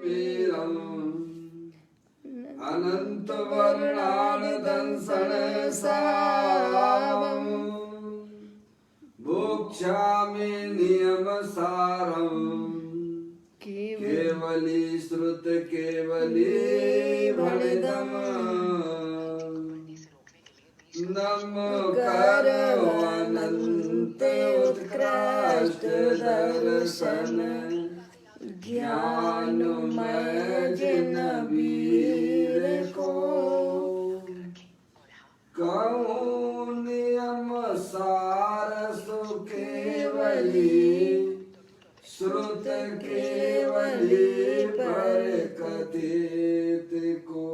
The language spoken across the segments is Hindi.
वीरम अनंत वर्णान दंसन सारम भोक्ष्यामि नियम सारम केवली श्रुत केवली भणिदम नम करो अनंत उत्कृष्ट दर्शन ज्ञानमय जिन वीर को कहूँ नियम सार सु केवली श्रुत केवली पर कथित को।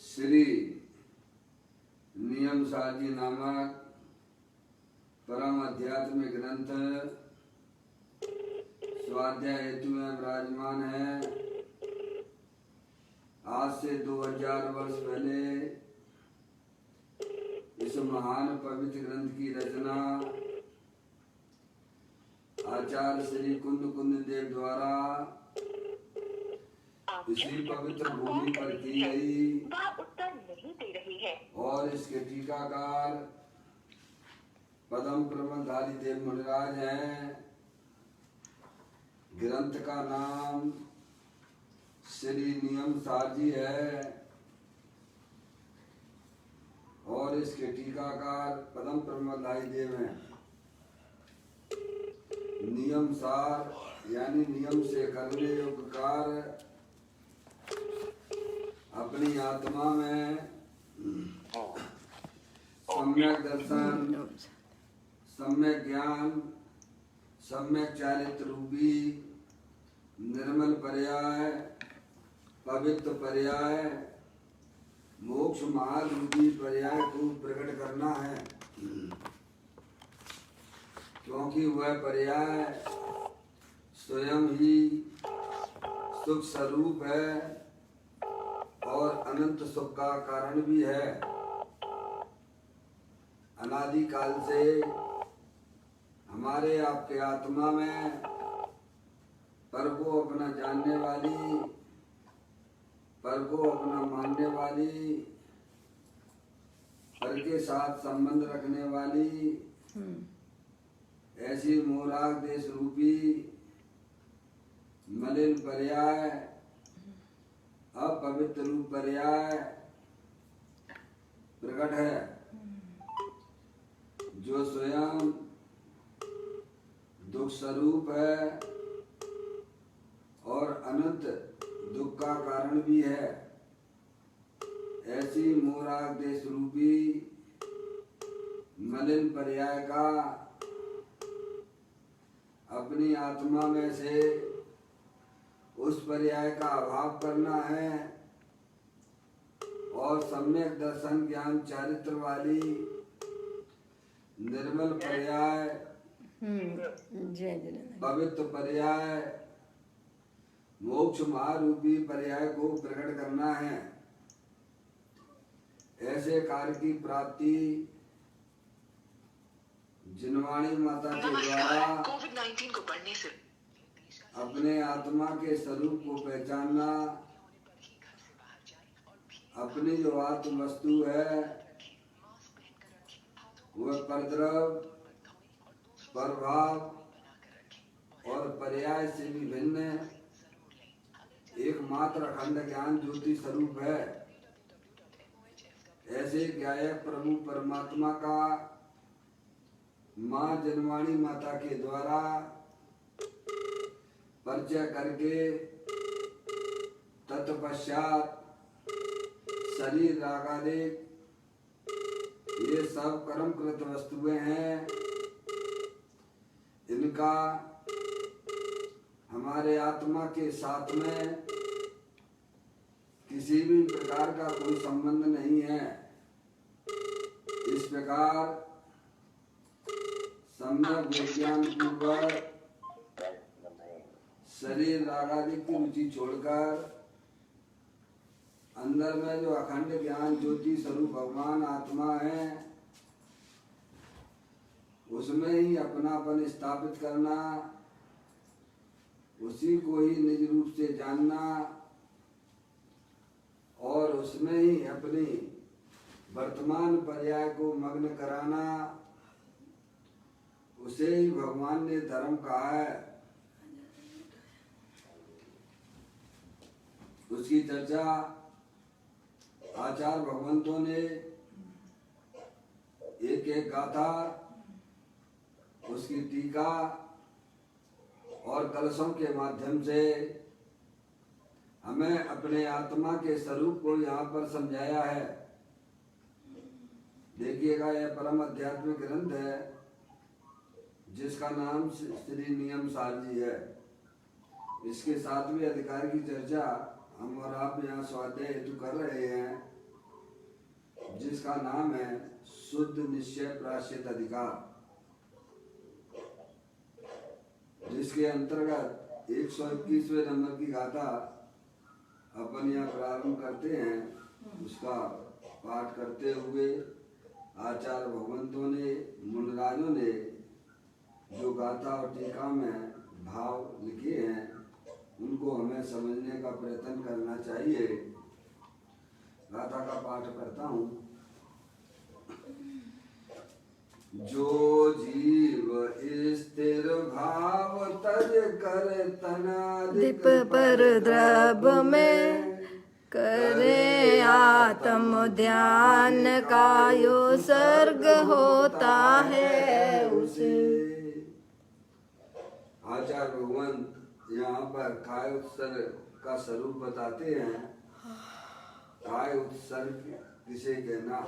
श्री नियम सारजी नामक परम आध्यात्मिक ग्रंथ स्वाध्याय हेतु में विराजमान है। आज से 2000 वर्ष पहले इस महान पवित्र ग्रंथ की रचना आचार्य श्री कुंद देव द्वारा इसी पवित्र भूमि पर की गई उत्तर नहीं दे रही है और इसके टीकाकार पदम प्रबंधधारी देव मुनिराज हैं। ग्रंथ का नाम श्री नियम सारजी है और इसके टीकाकार पदम प्रबंधधारी देव हैं। नियम सार यानी नियम से करने योग्य कार्य अपनी आत्मा में सम्यक दर्शन, सम्यक ज्ञान, सम्यक चारित्र रूपी निर्मल पर्याय, पवित्र पर्याय, मोक्ष मार्ग रूपी पर्याय को प्रकट करना है, क्योंकि वह पर्याय स्वयं ही सुख स्वरूप है और अनंत सुख का कारण भी है। अनादि काल से हमारे आपके आत्मा में पर को अपना जानने वाली, पर को अपना मानने वाली, पर के साथ संबंध रखने वाली ऐसी मोराग देश रूपी मलिन पर्याय, अपवित्र रूप पर्याय प्रकट है, जो स्वयं दुख स्वरूप है और अनंत दुख का कारण भी है। ऐसी मोराग देश रूपी मलिन पर्याय का अपनी आत्मा में से उस पर्याय का अभाव करना है और सम्यक दर्शन ज्ञान चारित्र वाली निर्मल पर्याय, पवित्र पर्याय, मोक्ष महारूपी पर्याय को प्रकट करना है। ऐसे कार्य की प्राप्ति जिनवाणी माता के द्वारा कोविड-19 को बढ़ने से अपने आत्मा के स्वरूप को पहचानना, अपनी जो आत्म वस्तु है वह परद्रव, प्रभाव और पर्याय से भी भिन्न एकमात्र अखंड ज्ञान ज्योति स्वरूप है। ऐसे ज्ञायक प्रभु परमात्मा का माँ जनवाणी माता के द्वारा परिचय करके तत्पश्चात शरीर रागादिक ये सब कर्मकृत वस्तुएं हैं, इनका हमारे आत्मा के साथ में किसी भी प्रकार का कोई संबंध नहीं है। इस प्रकार सम्यक विज्ञान पूर्वक शरीर रागादि की रुचि छोड़कर अंदर में जो अखंड ज्ञान ज्योति स्वरूप भगवान आत्मा है उसमें ही अपनापन स्थापित करना जानना और उसमें ही अपनी वर्तमान पर्याय को मग्न कराना, उसे ही भगवान ने धर्म कहा है। उसकी चर्चा आचार्य भगवंतों ने एक एक गाथा, उसकी टीका और कलशों के माध्यम से हमें अपने आत्मा के स्वरूप को यहाँ पर समझाया है। देखिएगा, यह परम आध्यात्मिक ग्रंथ है जिसका नाम श्री नियम सार जी है। इसके 7वें अधिकार की चर्चा हम और आप यहाँ स्वाध्याय हेतु कर रहे हैं, जिसका नाम है शुद्ध निश्चय प्राश्चित अधिकार, जिसके अंतर्गत 121वें नंबर की गाथा अपन यहाँ प्रारंभ करते हैं। उसका पाठ करते हुए आचार्य भगवंतों ने, मुनिराजों ने जो गाथा और टीका में भाव लिखे हैं, उनको हमें समझने का प्रयत्न करना चाहिए। गाथा का पाठ करता हूँ। जो जीव स्थिर भाव तज कर तनादिक पर द्रव में करे आत्म ध्यान कायो सर्ग होता है उसे। आचार्य भगवान यहाँ पर काय उत्सर्ग का स्वरूप बताते हैं। काय उत्सर्ग किसे कहना?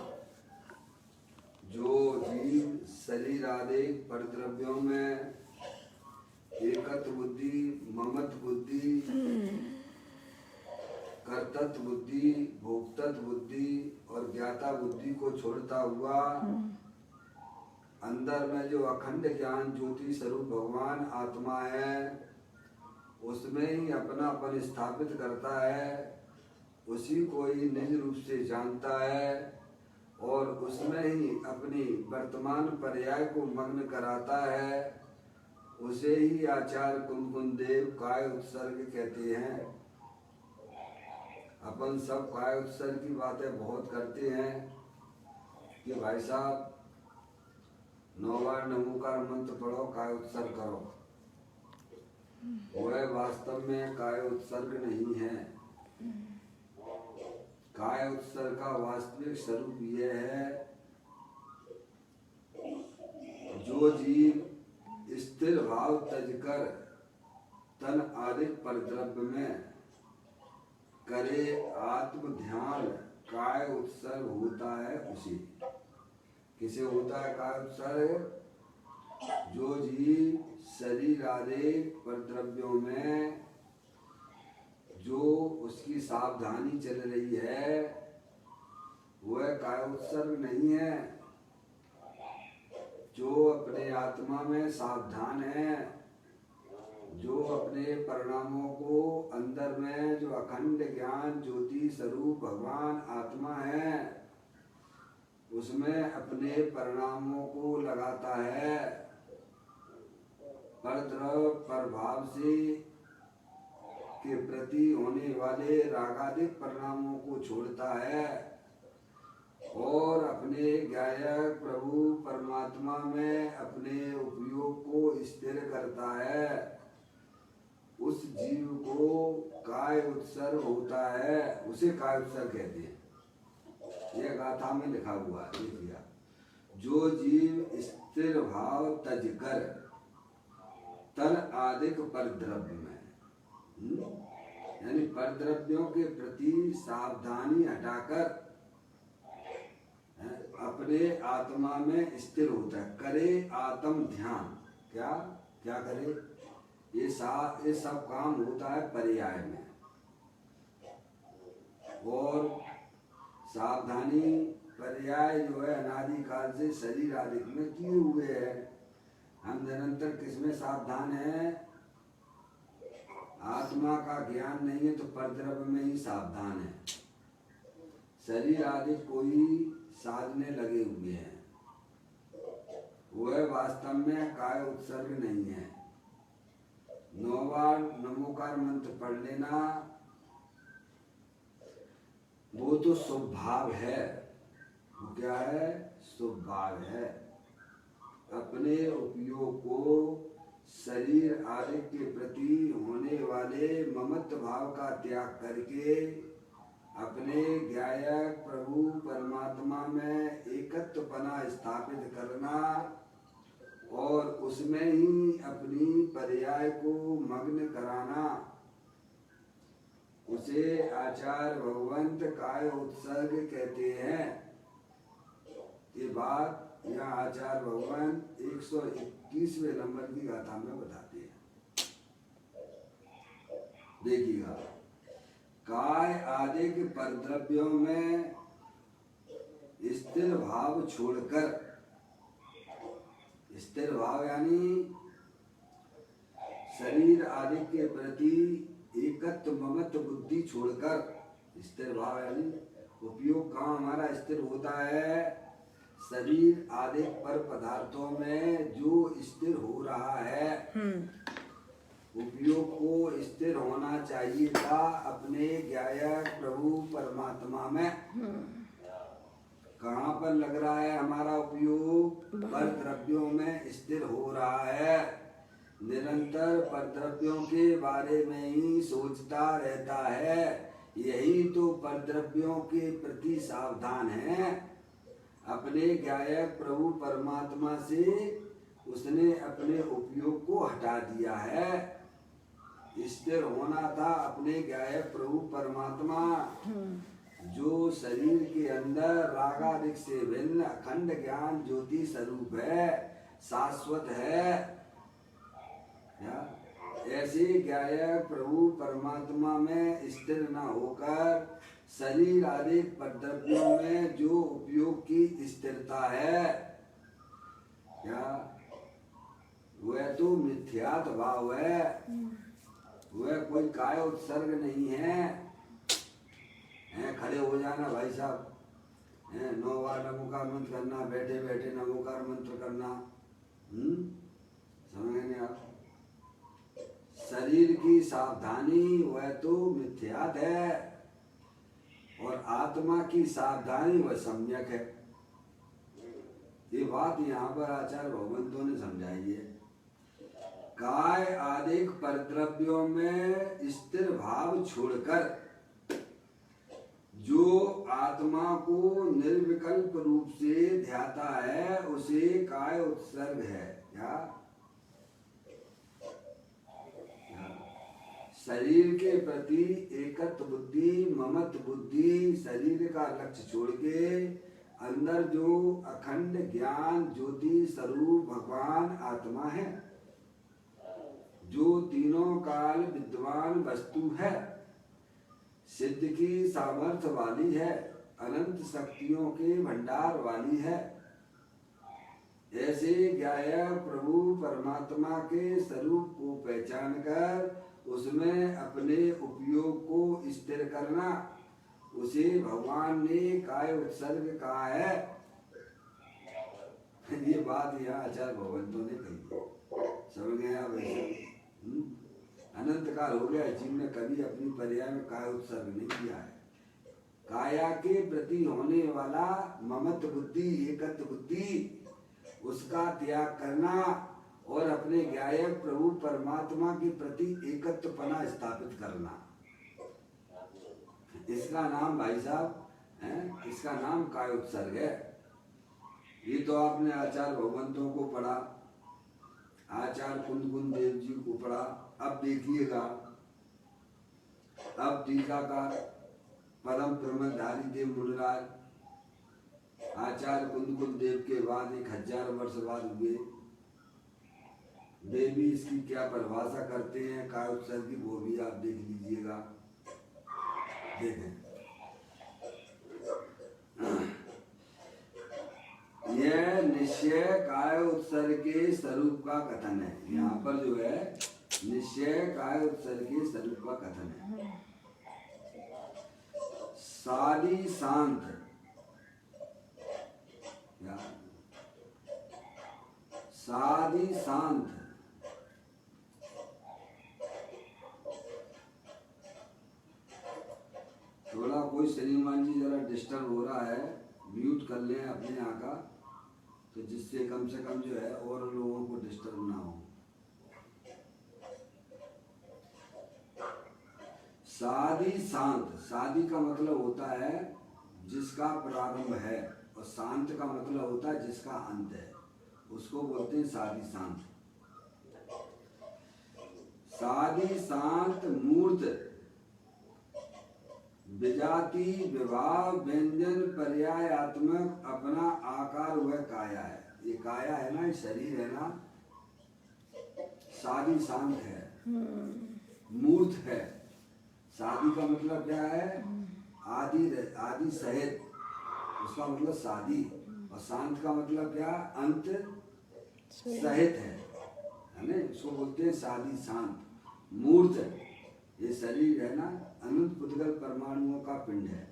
जो जीव शरीर आदि परद्रव्यों में एकत्व बुद्धि, ममत्व बुद्धि, कर्तृत्व बुद्धि, भोक्तृत्व बुद्धि और ज्ञाता बुद्धि को छोड़ता हुआ अंदर में जो अखंड ज्ञान ज्योति स्वरूप भगवान आत्मा है, उसमें ही अपनापन स्थापित करता है, उसी को ही निज रूप से जानता है और उसमें ही अपनी वर्तमान पर्याय को मग्न कराता है, उसे ही आचार्य कुंकुन देव काय उत्सर्ग कहते हैं। अपन सब काय उत्सर्ग की बातें बहुत करते हैं कि भाई साहब 9 बार नमोकार मंत्र पढ़ो, काय उत्सर्ग करो। वह वास्तव में काय उत्सर्ग नहीं है। काय उत्सर्ग का वास्तविक स्वरूप यह है, जो जीव स्थिर भाव तजकर तन आदि परद्रव्य में करे आत्म ध्यान काय उत्सर्ग होता है उसी। किसे होता है काय उत्सर्ग? जो जीव शरीर आदि परद्रव्यों में जो उसकी सावधानी चल रही है, वह काय उत्सर्ग नहीं है। जो अपने आत्मा में सावधान है, जो अपने परिणामों को अंदर में जो अखंड ज्ञान ज्योति स्वरूप भगवान आत्मा है, उसमें अपने परिणामों को लगाता है, परद्रव्य प्रभाव से के प्रति होने वाले रागादिक परिणामों को छोड़ता है और अपने गायक प्रभु परमात्मा में अपने उपयोग को स्थिर करता है। उस जीव को काय उत्सर्ग होता है, उसे काय उत्सर्ग कहते हैं। यह गाथा में लिखा हुआ है, देखिए। जो जीव स्थिर भाव तज कर तन आदिक परद्रव्य में, यानी परद्रव्यों के प्रति सावधानी हटाकर अपने आत्मा में स्थिर होता है। करे आत्म ध्यान, क्या क्या करे? ये सब काम होता है पर्याय में, और सावधानी पर्याय जो है अनादि काल से शरीर आदि में किए हुए है। हम निरंतर किसमें सावधान है? आत्मा का ज्ञान नहीं है तो परद्रव्य में ही सावधान है। शरीर आदि कोई साधने लगे हुए हैं, वह वास्तव में काय उत्सर्ग नहीं है। 9 9 बार नमोकार मंत्र पढ़ लेना, वो तो स्वभाव है। वो क्या है? स्वभाव है। अपने उपयोग को शरीर आदि के प्रति होने वाले ममत्व भाव का त्याग करके अपने गायक प्रभु परमात्मा में एकत्वपना स्थापित करना और उसमें ही अपनी पर्याय को मग्न कराना, उसे आचार्य भगवंत काय उत्सर्ग कहते हैं। ये बात यहाँ आचार्य भगवान 121वें नंबर की गाथा में बताते हैं। देखिएगा, काय आदि के परद्रव्यों में स्थिर भाव छोड़कर, स्थिर भाव यानी शरीर आदि के प्रति एकत्व ममत्व बुद्धि छोड़कर, स्थिर भाव यानी उपयोग कहाँ हमारा स्थिर होता है? शरीर आदि पर पदार्थों में जो स्थिर हो रहा है, उपयोग को स्थिर होना चाहिए था अपने गायक प्रभु परमात्मा में। कहाँ पर लग रहा है हमारा उपयोग? पर द्रव्यों में स्थिर हो रहा है। निरंतर पर द्रव्यों के बारे में ही सोचता रहता है। यही तो पर द्रव्यों के प्रति सावधान है। अपने गायक प्रभु परमात्मा से उसने अपने उपयोग को हटा दिया है। स्थिर होना था अपने गायक प्रभु परमात्मा, जो शरीर के अंदर रागादिक से भिन्न अखंड ज्ञान ज्योति स्वरूप है, शाश्वत है। ऐसे गायक प्रभु परमात्मा में स्थिर न होकर शरीर आदि पद्धतियों में जो उपयोग की स्थिरता है, क्या वह तो मिथ्यात्व भाव है, वह कोई काय उत्सर्ग नहीं है। खड़े हो जाना भाई साहब, 9 बार नमोकार मंत्र करना, बैठे बैठे नमोकार मंत्र करना, समझ नहीं आप? शरीर की सावधानी वह तो मिथ्यात है और आत्मा की सावधानी वह सम्यक है। ये बात यहाँ पर आचार्य भगवंतों ने समझाई है। काय आदि परद्रव्यों में स्थिर भाव छोड़कर जो आत्मा को निर्विकल्प रूप से ध्याता है, उसे काय उत्सर्ग है। क्या? शरीर के प्रति एकत्व बुद्धि, ममत्व बुद्धि, शरीर का लक्ष्य छोड़ के अंदर जो अखंड ज्ञान ज्योति स्वरूप भगवान आत्मा है, जो तीनों काल विद्वान वस्तु है, सिद्ध की सामर्थ्य वाली है, अनंत शक्तियों के भंडार वाली है, ऐसे गायक प्रभु परमात्मा के स्वरूप को पहचान कर उसमें अपने उपयोग को स्थिर करना, उसे भगवान ने काय उत्सर्ग कहा है। ये बात यहाँ आचार्य भगवंतों ने कही। समझ गए आप? अनंत काल हो गया, जिनने कभी अपनी पर्याय में काय उत्सर्ग नहीं किया है। काया के प्रति होने वाला ममत्व बुद्धि, एकत्व बुद्धि, उसका त्याग करना और अपने गायक प्रभु परमात्मा के प्रति एकत्वपना स्थापित करना, इसका नाम भाई साहब है, इसका नाम काय उत्सर्ग है। ये तो आपने आचार्य भगवंतों को पढ़ा, आचार्य कुंद देव जी को पढ़ा। अब देखिएगा, अब टीकाकार परम ब्रह्मधारी देव मुनिराज आचार्य कुंद देव के बाद 1000 वर्ष बाद हुए। देवी इसकी क्या परिभाषा करते हैं काय उत्सर्ग की, वो भी आप देख लीजिएगा। देखें, यह निश्चय काय उत्सर्ग के स्वरूप का कथन है। यहाँ पर जो है निश्चय काय उत्सर्ग के स्वरूप का कथन है। सादी शांत, सादी शांत थोड़ा कोई श्रीमान जी जरा डिस्टर्ब हो रहा है, म्यूट कर लें अपने यहाँ का, तो जिससे कम से कम जो है और लोगों को डिस्टर्ब ना हो। सादी शांत, सादी का मतलब होता है जिसका प्रारंभ है, और शांत का मतलब होता है जिसका अंत है, उसको बोलते हैं सादी शांत। सादी शांत मूर्त विजाति विभाव व्यंजन पर्यायात्मक अपना आकार वह काया है। ये काया है ना, ये शरीर है ना, सादी शांत है, मूर्त है। सादी का मतलब क्या है? आदि सहित, उसका मतलब सादी। और शांत का मतलब क्या? अंत सहित है ना, इसको बोलते हैं सादी शांत। मूर्त, ये शरीर है ना, अनंत पुद्गल परमाणुओं का पिंड है,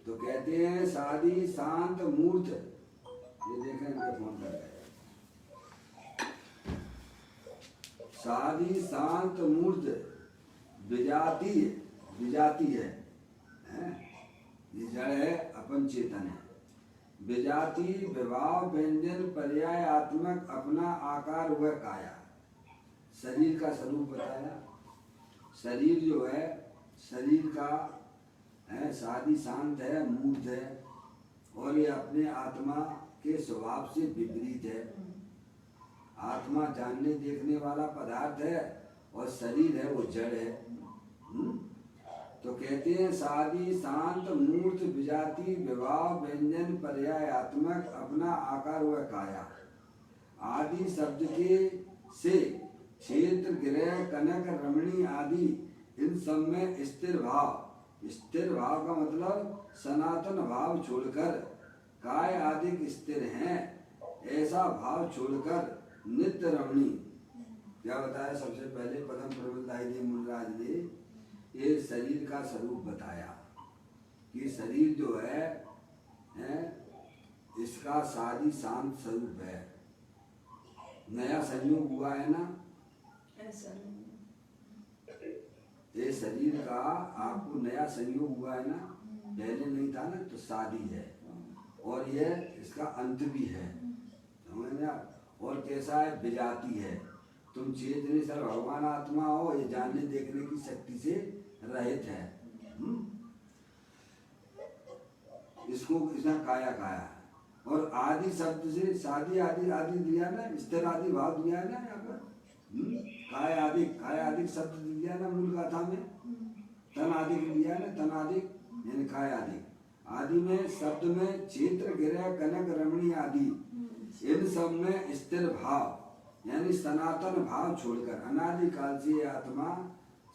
तो कहते हैं सादी शांत मूर्त। ये देखें, इनके फोन कर रहे हैं। सादी शांत मूर्त विजाति, विजाति है, ये जड़ है, अपन चेतन है। विजाति विभाव व्यंजन पर्यायात्मक अपना आकार वह काया। शरीर का स्वरूप बताया। शरीर जो है, शरीर का है सादी शांत है, मूर्त है, और ये अपने आत्मा के स्वभाव से विपरीत है। आत्मा जानने देखने वाला पदार्थ है, और शरीर है वो जड़ है। तो कहते हैं सादी शांत मूर्त विजाति विभाव व्यंजन पर्यायात्मक अपना आकार वह काया। आदि शब्द के से क्षेत्र गृह कनक रमणी आदि इन सब में स्थिर भाव, स्थिर भाव का मतलब सनातन भाव छोड़कर काय आदि स्थिर हैं, ऐसा भाव छोड़कर नित्य रमणी। क्या बताया? सबसे पहले पदम प्रबलदाई जी मुनराज ने ये शरीर का स्वरूप बताया कि शरीर जो है इसका सादी शांत स्वरूप है। नया संयोग हुआ है ना, ऐसा नहीं, ये शरीर का आपको नया संयोग हुआ है ना, पहले नहीं था ना, तो शादी है, और ये इसका अंत भी है, समझ ना। और कैसा है? विजाति है। तुम चेतने सर भगवान आत्मा हो, ये जानने देखने की शक्ति से रहित है। इसको इसने काया काया। और आदि शब्द से शादी आदि आदि दिया ना, स्थिर आदि भाव दिया है ना यहाँ पर। काय आदि शब्द दिया ना मूल गाथा में। तन आदि दिया ना, तन आदि यानी काय आदि। आदि में शब्द में क्षेत्र गिरह कनक रमणी आदि इन सब में स्थिर भाव यानी सनातन भाव छोड़कर अनादि काल से आत्मा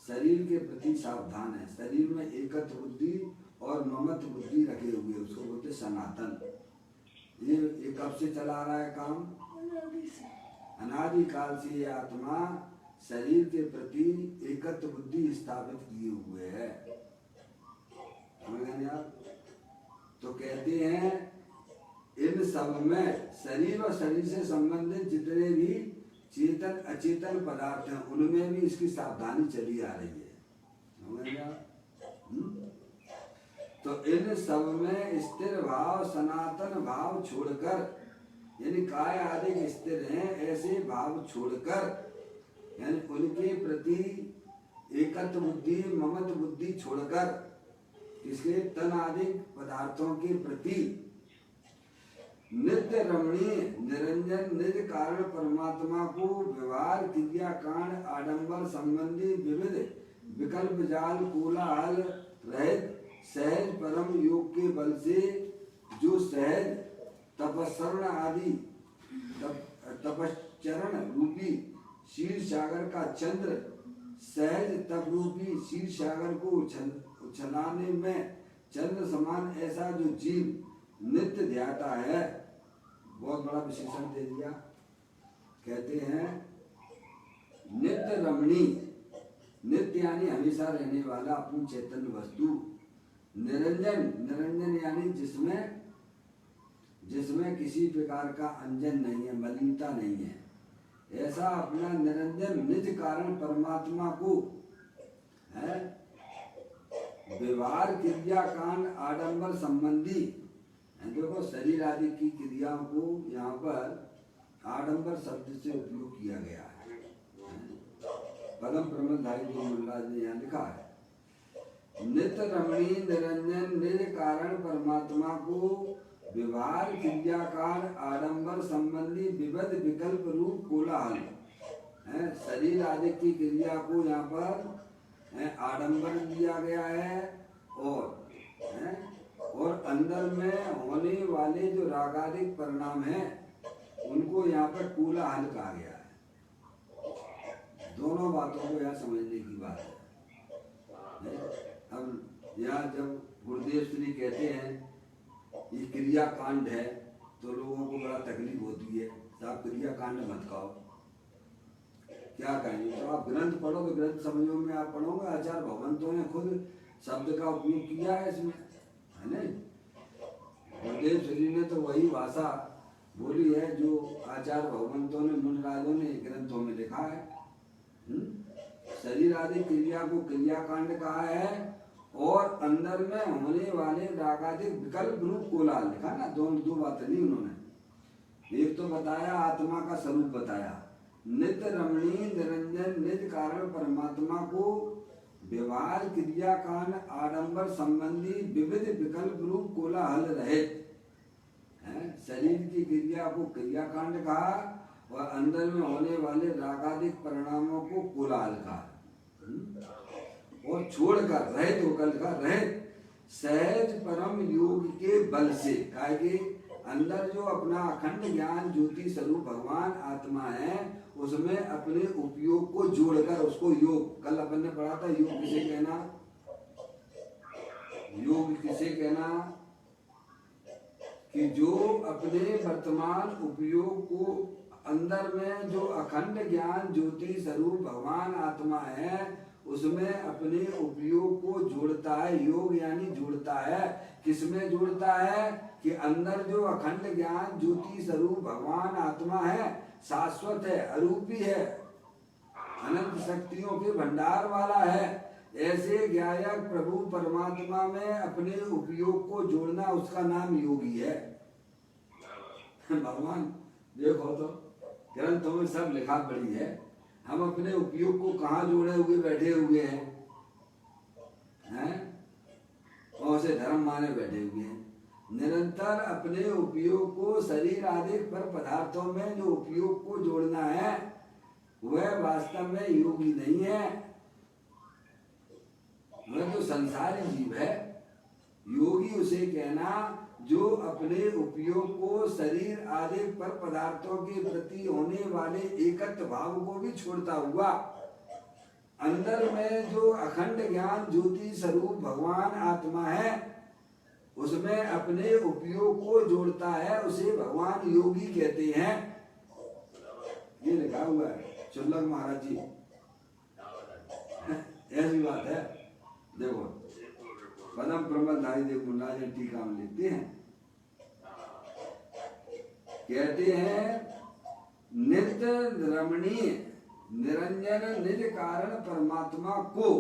शरीर के प्रति सावधान है। शरीर में एकत्व बुद्धि और ममत्व बुद्धि रखे हुए, उसको बोलते सनातन। ये कब से चला रहा है काम? अनादि काल से ये आत्मा शरीर के प्रति एकत्व बुद्धि स्थापित किए हुए है। समझ गए आप? तो कहते हैं इन सब में शरीर और शरीर से संबंधित जितने भी चेतन अचेतन पदार्थ हैं उनमें भी इसकी सावधानी चली आ रही है। समझ गए आप? तो इन सब में स्थिर भाव सनातन भाव छोड़कर यानी काय आदि स्थिर हैं, ऐसे भाव छोड़कर यानी उनके प्रति एकत्व बुद्धि ममत्व बुद्धि छोड़कर इसके तन आदि पदार्थों के प्रति नित्य रमणीय निरंजन निज कारण परमात्मा को व्यवहार क्रिया कांड आडंबर संबंधी विविध विकल्प जाल कोलाहल रहित सहज परम योग के बल से जो सहज तपस्सरण आदि तपश्चरण रूपी क्षीर सागर का चंद्र सहज तप रूपी क्षीर सागर को उछलाने में चंद्र समान ऐसा जो जीव नित्य ध्याता है। बहुत बड़ा विशेषण दे दिया। कहते हैं नित्य रमणी, नित्य यानी हमेशा रहने वाला अपनी चैतन्य वस्तु। निरंजन, निरंजन यानी जिसमें किसी प्रकार का अंजन नहीं है, मलिनता नहीं है, ऐसा अपना निरंजन निज कारण परमात्मा को है व्यवहार क्रिया कांड आडंबर संबंधी, देखो शरीर आदि की क्रियाओं को यहाँ पर आडंबर शब्द से उपयोग किया गया है। पदम प्रबंधाई जो मुल्लाज ने यहाँ लिखा है, नित्य रमणी निरंजन निज कारण परमात्मा को व्यवहार क्रिया कांड आडंबर संबंधी विविध विकल्प रूप कोलाहल, शरीर आदि की क्रिया को यहाँ पर आडंबर दिया गया है और अंदर में होने वाले जो रागादिक परिणाम हैं उनको यहाँ पर कोलाहल कहा गया है। दोनों बातों को यहाँ समझने की बात है। अब यहाँ जब गुरुदेव श्री कहते हैं ये क्रिया कांड है तो लोगों को बड़ा तकलीफ होती है, आप क्रिया कांड मत कहो, क्या कहेंगे? तो आप ग्रंथ पढ़ो तो ग्रंथ समझो में आप पढ़ोगे। आचार्य भगवंतों ने खुद शब्द का उपयोग किया है इसमें, है नहीं? गुरुदेव श्री ने तो वही भाषा बोली है जो आचार्य भगवंतों ने मुनिराजों ने ग्रंथों में लिखा है। शरीर आदि क्रिया को क्रिया कांड कहा है और अंदर में होने वाले रागादिक विकल्प रूप कोलाहल लिखा ना। दो बातें नहीं उन्होंने, एक तो बताया आत्मा का स्वरूप बताया, नित्य रमणीय निरंजन निज कारण परमात्मा को व्यवहार क्रिया कांड आडंबर संबंधी विविध विकल्प रूप कोलाहल रहित, शरीर की क्रिया को क्रिया कांड कहा और अंदर में होने वाले रागादिक परिणामों को कोलाहल कहा और छोड़कर रहित होकर का रहित सहज परम योग के बल से, कहा कि अंदर जो अपना अखंड ज्ञान ज्योति स्वरूप भगवान आत्मा है उसमें अपने उपयोग को जोड़कर उसको योग, कल अपन ने पढ़ा था योग किसे कहना, योग किसे कहना कि जो अपने वर्तमान उपयोग को अंदर में जो अखंड ज्ञान ज्योति स्वरूप भगवान आत्मा है उसमें अपने उपयोग को जोड़ता है। योग यानी जोड़ता है, किसमें जोड़ता है कि अंदर जो अखंड ज्ञान ज्योति स्वरूप भगवान आत्मा है, शाश्वत है, अरूपी है, अनंत शक्तियों के भंडार वाला है, ऐसे ज्ञायक प्रभु परमात्मा में अपने उपयोग को जोड़ना उसका नाम योगी है। भगवान देखो तो ग्रंथों में सब लिखा पड़ी है, हम अपने उपयोग को कहाँ जोड़े हुए बैठे हुए हैं, और से धर्म माने बैठे हुए हैं। निरंतर अपने उपयोग को शरीर आदि पर पदार्थों में जो उपयोग को जोड़ना है वह वास्तव में योगी नहीं है, वह तो संसारी जीव है। योगी उसे कहना जो अपने उपयोग को शरीर आदि पर पदार्थों के प्रति होने वाले एकत्व भाव को भी छोड़ता हुआ अंदर में जो अखंड ज्ञान ज्योति स्वरूप भगवान आत्मा है उसमें अपने उपयोग को जोड़ता है, उसे भगवान योगी कहते हैं। ये लिखा हुआ है चुल्लक महाराज जी, ऐसी बात है। देखो पदम प्रबंधाई देव मुन्ना जी टीका में लिखते हैं, कहते हैं नित्य रमणीय निरंजन निज कारण परमात्मा को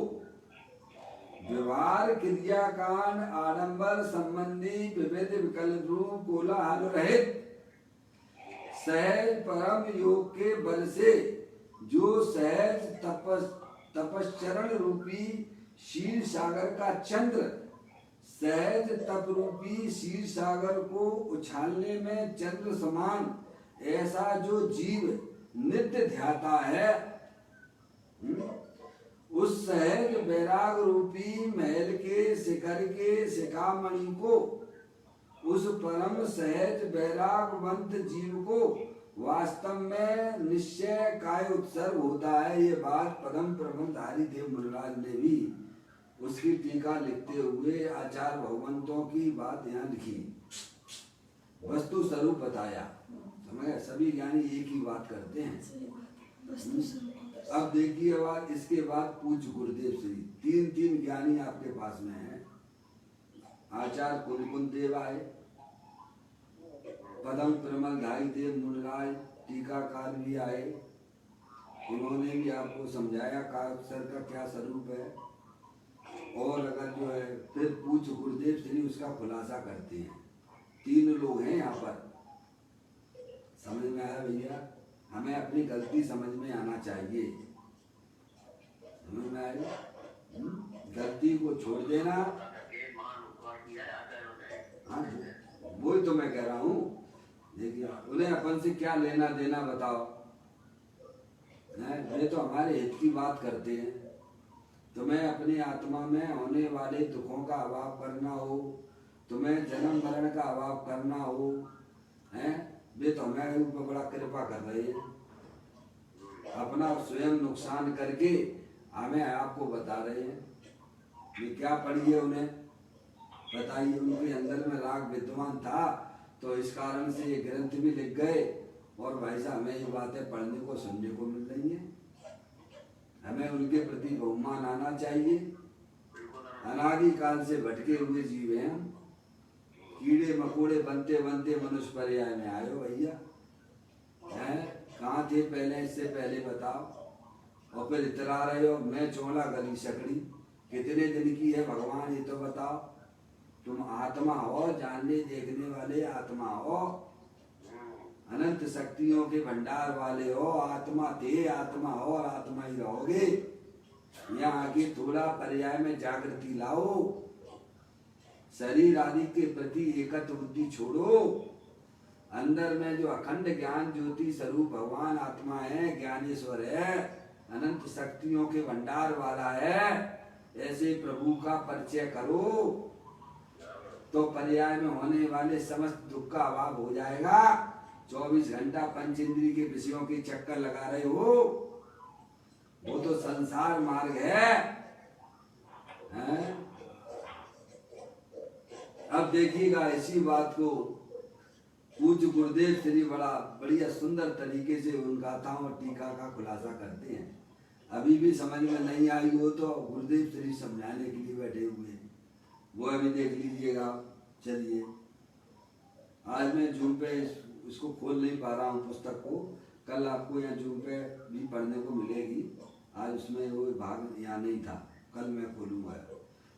व्यवहार क्रिया कांड आडंबर संबंधी विविध विकल्प रूप कोलाहल रहित सहज परम योग के बल से जो सहज तपश्चरण रूपी क्षीर सागर का चंद्र सहज तप रूपी क्षीर सागर को उछालने में चंद्र समान ऐसा जो जीव नित्य ध्याता है, उस सहज वैराग रूपी महल के शिखर के शिखामणि को, उस परम सहज वैरागवंत जीव को वास्तव में निश्चय काय उत्सर्ग होता है। ये बात पदम प्रबंधारी देव मुनिराज ने भी उसकी टीका लिखते हुए आचार्य भगवंतों की बात यहाँ लिखी, वस्तु स्वरूप बताया। समझ, सभी ज्ञानी एक ही बात करते हैं। अब देखिए बात, इसके बाद पूज्य गुरुदेव श्री तीन ज्ञानी आपके पास में हैं। आचार्य कुलकुल देव आए, पदम प्रमलधारी देव मुनिराज टीकाकार भी आए, उन्होंने भी आपको समझाया काक्षर का क्या स्वरूप है। और अगर जो है फिर पूज्य गुरुदेव श्री उसका खुलासा करते हैं। 3 लोग हैं यहाँ पर। समझ में आया भैया? हमें अपनी गलती समझ में आना चाहिए। समझ में आया? गलती को छोड़ देना। हाँ, वही तो मैं कह रहा हूँ। देखिए उन्हें अपन से क्या लेना देना बताओ? ये तो हमारे हित की बात करते हैं। तुम्हें अपनी आत्मा में होने वाले दुखों का अभाव करना हो, तुम्हें जन्म मरण का अभाव करना हो, हैं? वे तो हमें ऊपर बड़ा कृपा कर रहे हैं। अपना स्वयं नुकसान करके हमें आपको बता रहे हैं। ये क्या पढ़ी है उन्हें बताइए। उनके अंदर में राग विद्वान था तो इस कारण से ये ग्रंथ भी लिख गए। और भाई साहब हमें ये बातें पढ़ने को सुनने को मिल रही हैं। हमें उनके प्रति बहुमान आना चाहिए। अनादि काल से भटके हुए जीव हैं हम। कीड़े मकोड़े बनते बनते मनुष्य पर्याय में आयो भैया। हैं कहाँ थे पहले? इससे पहले बताओ। और फिर इतरा रहे हो मैं चोला गली सकड़ी। कितने दिन की है भगवान ये तो बताओ। तुम आत्मा हो, जानने देखने वाले आत्मा हो, अनंत शक्तियों के भंडार वाले हो। आत्मा थे, आत्मा हो और आत्मा ही रहोगे। यहाँ आके थोड़ा पर्याय में जागृति लाओ। शरीर आदि के प्रति एकत्र बुद्धि छोड़ो। अंदर में जो अखंड ज्ञान ज्योति स्वरूप भगवान आत्मा है, ज्ञानेश्वर है, अनंत शक्तियों के भंडार वाला है, ऐसे प्रभु का परिचय करो तो पर्याय में होने वाले समस्त दुख का अभाव हो जाएगा। 24 घंटा पंच इंद्रिय के विषयों के चक्कर लगा रहे हो, वो तो संसार मार्ग है। अब देखिएगा इसी बात को पूज्य गुरुदेव श्री बढ़िया सुंदर तरीके से उन गाथाओं और टीका का खुलासा करते हैं। अभी भी समझ में नहीं आई हो तो गुरुदेव श्री समझाने के लिए बैठे हुए हैं, वो अभी देख लीजिएगा। चलिए आज मैं जूम पे इसको खोल नहीं पा रहा हूँ पुस्तक को। कल आपको यहाँ जूम पे भी पढ़ने को मिलेगी। आज उसमें वो भाग यहाँ नहीं था, कल मैं खोलूंगा।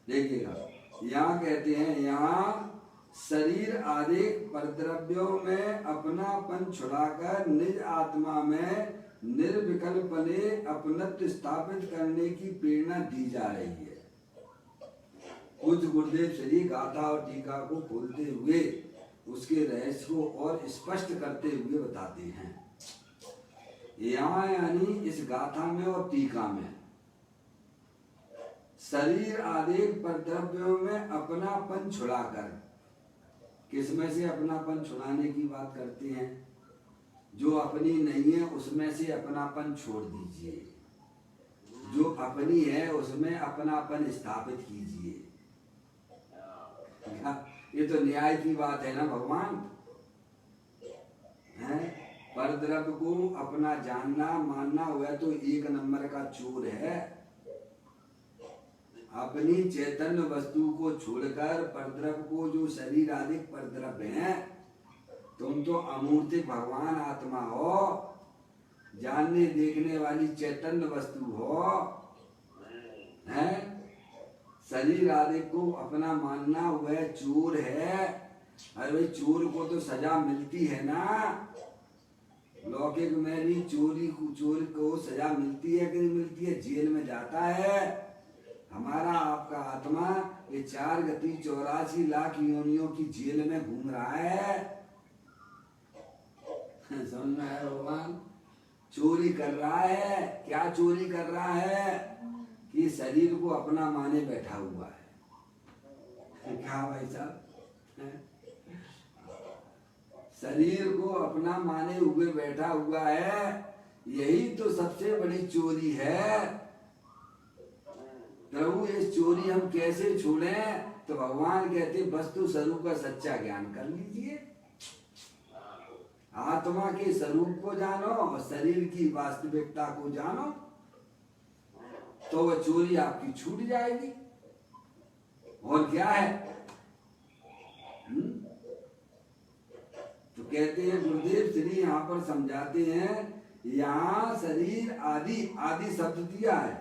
देखिएगा यहाँ कहते हैं, यहाँ शरीर आदि परद्रव्यों में अपनापन छुड़ाकर निज आत्मा में निर्विकल्पने अपनत्व स्थापित करने की प्रेरणा दी जा रही है। पूज्य गुरुदेव श्री गाथा और टीका को खोलते हुए उसके रहस्य को और स्पष्ट करते हुए बताते हैं। यहाँ यानी इस गाथा में और टीका में शरीर आदि परद्रव्यों में अपनापन छुड़ाकर, किसमें से अपनापन छुड़ाने की बात करते हैं? जो अपनी नहीं है उसमें से अपनापन छोड़ दीजिए, जो अपनी है उसमें अपनापन स्थापित कीजिए। ये तो न्याय की बात है ना भगवान। है परद्रव्य को अपना जानना मानना हुआ तो 1 नंबर का चोर है। अपनी चैतन्य वस्तु को छोड़कर परद्रव्य को, जो शरीर आदि परद्रव्य हैं, तुम तो अमूर्तिक भगवान आत्मा हो, जानने देखने वाली चैतन्य वस्तु हो। हैं शरीर आदि को अपना मानना वह चोर है। अरे भाई चोर को तो सजा मिलती है ना। लौकिक में भी चोर को सजा मिलती है कि नहीं मिलती है? जेल में जाता है। हमारा आपका आत्मा ये 4 गति 84 लाख योनियों की जेल में घूम रहा है। समझ में है भगवान? चोरी कर रहा है। क्या चोरी कर रहा है? कि शरीर को अपना माने बैठा हुआ है। क्या भाई साहब? शरीर को अपना माने हुए बैठा हुआ है। यही तो सबसे बड़ी चोरी है। प्रभु इस चोरी हम कैसे छोड़ें? तो भगवान कहते वस्तु स्वरूप का सच्चा ज्ञान कर लीजिए। आत्मा के स्वरूप को जानो और शरीर की वास्तविकता को जानो तो वह चोरी आपकी छूट जाएगी। और क्या है? तो कहते हैं गुरुदेव श्री यहाँ पर समझाते हैं, यहाँ शरीर आदि शब्द दिया है।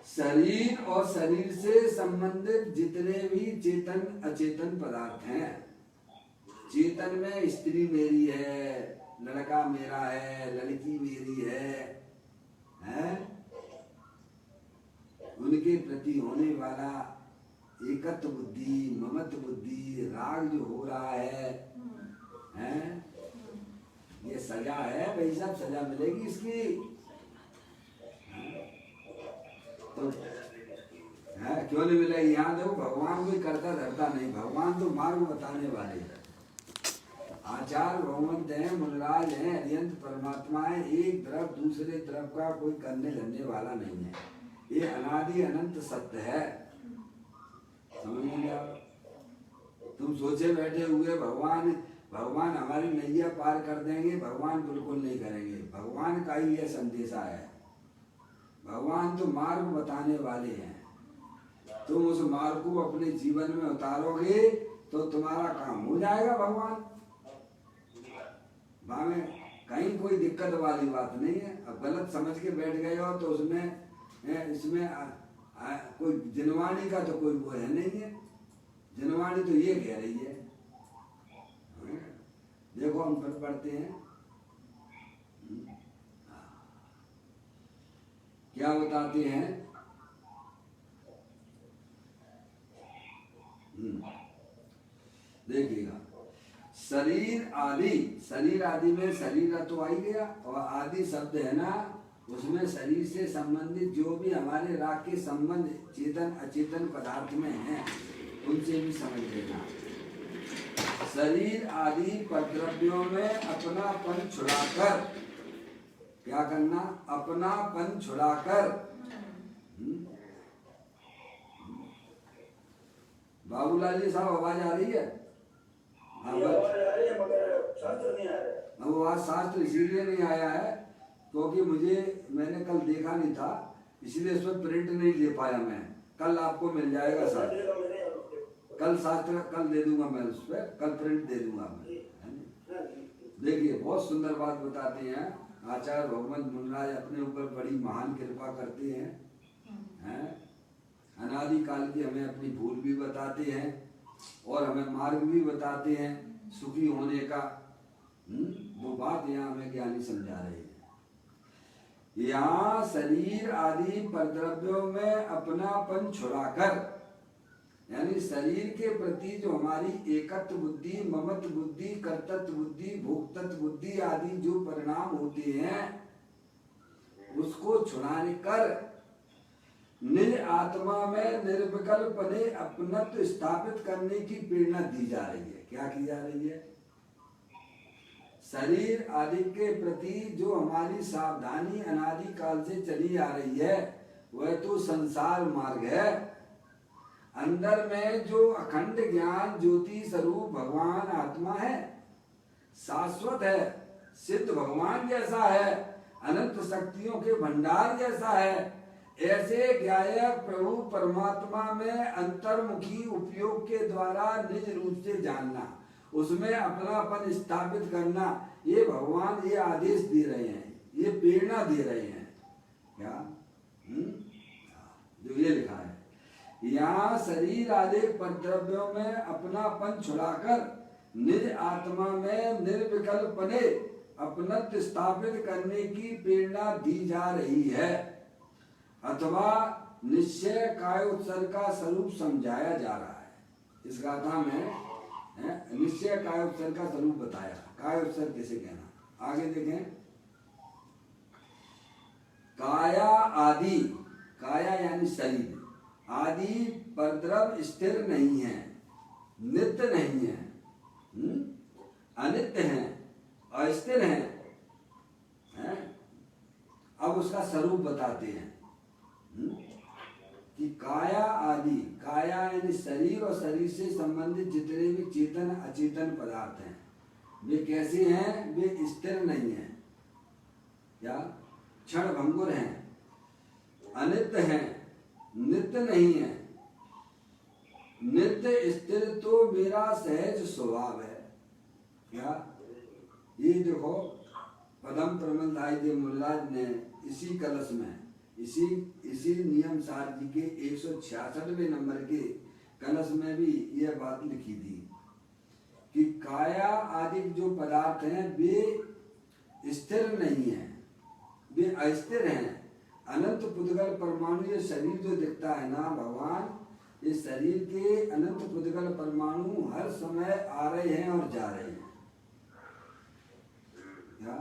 शरीर और शरीर से संबंधित जितने भी चेतन अचेतन पदार्थ हैं, चेतन में स्त्री मेरी है, लड़का मेरा है, लड़की मेरी है? उनके प्रति होने वाला एकत्व बुद्धि, ममत्व बुद्धि, राग जो हो रहा है? ये सजा है भाई साहब, सजा मिलेगी इसकी। तो क्यों नहीं मिलेगी? यहाँ देखो, भगवान कोई करता धरता नहीं, भगवान तो मार्ग बताने वाले हैं। आचार्य भगवंत हैं, मुनराज हैं, अरिहंत परमात्मा है। एक तरफ दूसरे तरफ का कोई करने धरने वाला नहीं है। ये अनादि अनंत सत्य है, समझ में आप? तुम सोचे बैठे हुए भगवान हमारी नैया पार कर देंगे, भगवान बिल्कुल नहीं करेंगे। भगवान का ही यह संदेशा है। भगवान तो मार्ग बताने वाले हैं। तुम उस मार्ग को अपने जीवन में उतारोगे तो तुम्हारा काम हो जाएगा। भगवान में कहीं कोई दिक्कत वाली बात नहीं है। अब गलत समझ के बैठ गए हो तो इसमें कोई जिनवाणी का तो कोई वो है नहीं है। जिनवाणी तो ये कह रही है, देखो हम पढ़ते हैं क्या बताते हैं। देखिएगा, शरीर आदि में शरीर तो आ ही गया, और आदि शब्द है ना, उसमें शरीर से संबंधित जो भी हमारे राग के संबंध चेतन अचेतन पदार्थ में हैं, उनसे भी समझ लेना। शरीर आदि पद्रव्यों में अपनापन छुड़ाकर, क्या करना? अपनापन छुड़ाकर। बाबूलाल जी साहब, आवाज आ रही है? वो आज शास्त्र इसीलिए नहीं आया है क्योंकि मैंने कल देखा नहीं था, इसलिए इस पर प्रिंट नहीं ले पाया मैं। कल आपको मिल जाएगा शास्त्र, कल शास्त्र कल दे दूंगा मैं, उस पर कल प्रिंट दे दूंगा मैं। देखिए, बहुत सुंदर बात बताते हैं आचार्य भगवंत मुनराज, अपने ऊपर बड़ी महान कृपा करते हैं। अनादि काल की हमें अपनी भूल भी बताते हैं और हमें मार्ग भी बताते हैं सुखी होने का। वो बात यहाँ हमें ज्ञानी समझा रहे हैं। यहाँ शरीर आदि पद्रव्यों में अपनापन छुड़ाकर, यानी शरीर के प्रति जो हमारी एकत्व बुद्धि, ममत्व बुद्धि, कर्तत्व बुद्धि, भोक्तत्व बुद्धि आदि जो परिणाम होते हैं, उसको छुड़ाने कर निज आत्मा में निर्विकल्पने अपनत्व स्थापित करने की प्रेरणा दी जा रही है। क्या की जा रही है? शरीर आदि के प्रति जो हमारी सावधानी अनादि काल से चली आ रही है, वह तो संसार मार्ग है। अंदर में जो अखंड ज्ञान ज्योति स्वरूप भगवान आत्मा है, शाश्वत है, सिद्ध भगवान जैसा है, अनंत शक्तियों के भंडार जैसा है, ऐसे ज्ञायक प्रभु परमात्मा में अंतर्मुखी उपयोग के द्वारा निज रूप से जानना, उसमें अपनापन स्थापित करना, ये भगवान ये आदेश दे रहे हैं, ये प्रेरणा दे रहे हैं। क्या जो ये लिखा है, यहाँ शरीर आदि पद्रव्यों में अपनापन छुड़ाकर निज आत्मा में निर्विकल्पने अपनत्व स्थापित करने की प्रेरणा दी जा रही है, अथवा निश्चय कायोत्सर्ग का स्वरूप समझाया जा रहा है। इस गाथा में निश्चय कायोत्सर्ग का स्वरूप बताया। कायोत्सर्ग किसे कहना? आगे देखें, काया आदि, काया यानी शरीर, आदि पद्रव्य स्थिर नहीं है, नित्य नहीं है, अनित्य है, अस्थिर है। अब उसका स्वरूप बताते हैं कि काया आदि, काया यानी शरीर और शरीर से संबंधित जितने भी चेतन अचेतन पदार्थ हैं, वे कैसे हैं? वे स्थिर नहीं हैं, या क्षण भंगुर हैं, अनित्य हैं, नित्य नहीं है। नित्य स्थिर तो मेरा सहज स्वभाव है। क्या ये देखो, पदम प्रबंधाई मुल्लाज ने इसी कलश में इसी इसी नियम सार जी के 166वें नंबर के कलश में भी यह बात लिखी थी कि काया आदि जो पदार्थ हैं वे स्थिर नहीं हैं, वे अस्थिर हैं। अनंत पुद्गल परमाणु, ये शरीर जो दिखता है ना भगवान, इस शरीर के अनंत पुद्गल परमाणु हर समय आ रहे हैं और जा रहे हैं। क्या?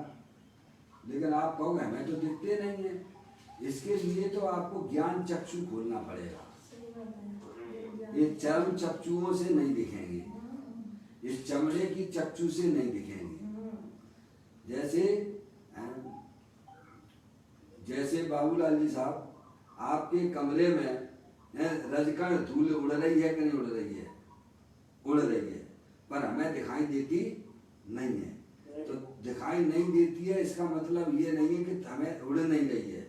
लेकिन आप कहोगे हमें तो दिखते नहीं है। इसके लिए तो आपको ज्ञान चक्षु खोलना पड़ेगा। ये चर्म चक्षुओं से नहीं दिखेंगे, इस चमड़े की चक्षु से नहीं दिखेंगे। जैसे बाबूलाल जी साहब, आपके कमरे में रजकण धूल उड़ रही है कि नहीं उड़ रही है? उड़ रही है, पर हमें दिखाई देती नहीं है। तो दिखाई नहीं देती है, इसका मतलब ये नहीं है कि हमें उड़ नहीं रही है।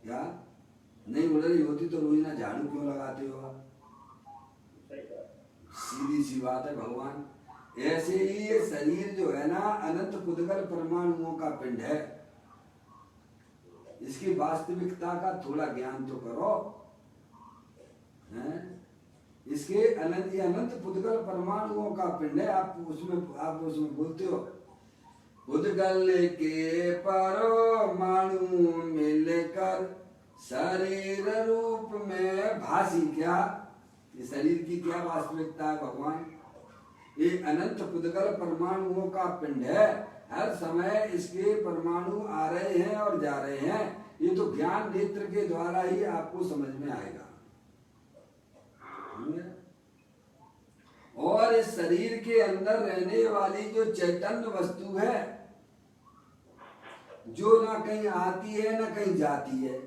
क्या नहीं उड़ रही होती तो रोजाना झाड़ू क्यों लगाते हो आप? सीधी सी बात है भगवान। ऐसे ही ये शरीर जो है ना, अनंत पुद्गल परमाणुओं का पिंड है। इसकी वास्तविकता का थोड़ा ज्ञान तो करो। इसके अनंत पुद्गल परमाणुओं का पिंड है। आप उसमें बोलते हो पुद्गल के परमाणु मिलकर शरीर रूप में भासी। क्या ये शरीर की क्या वास्तविकता है भगवान? ये अनंत पुद्गल परमाणुओं का पिंड है। हर समय इसके परमाणु आ रहे हैं और जा रहे हैं। ये तो ज्ञान नेत्र के द्वारा ही आपको समझ में आएगा। और इस शरीर के अंदर रहने वाली जो चैतन्य वस्तु है, जो ना कहीं आती है ना कहीं जाती है,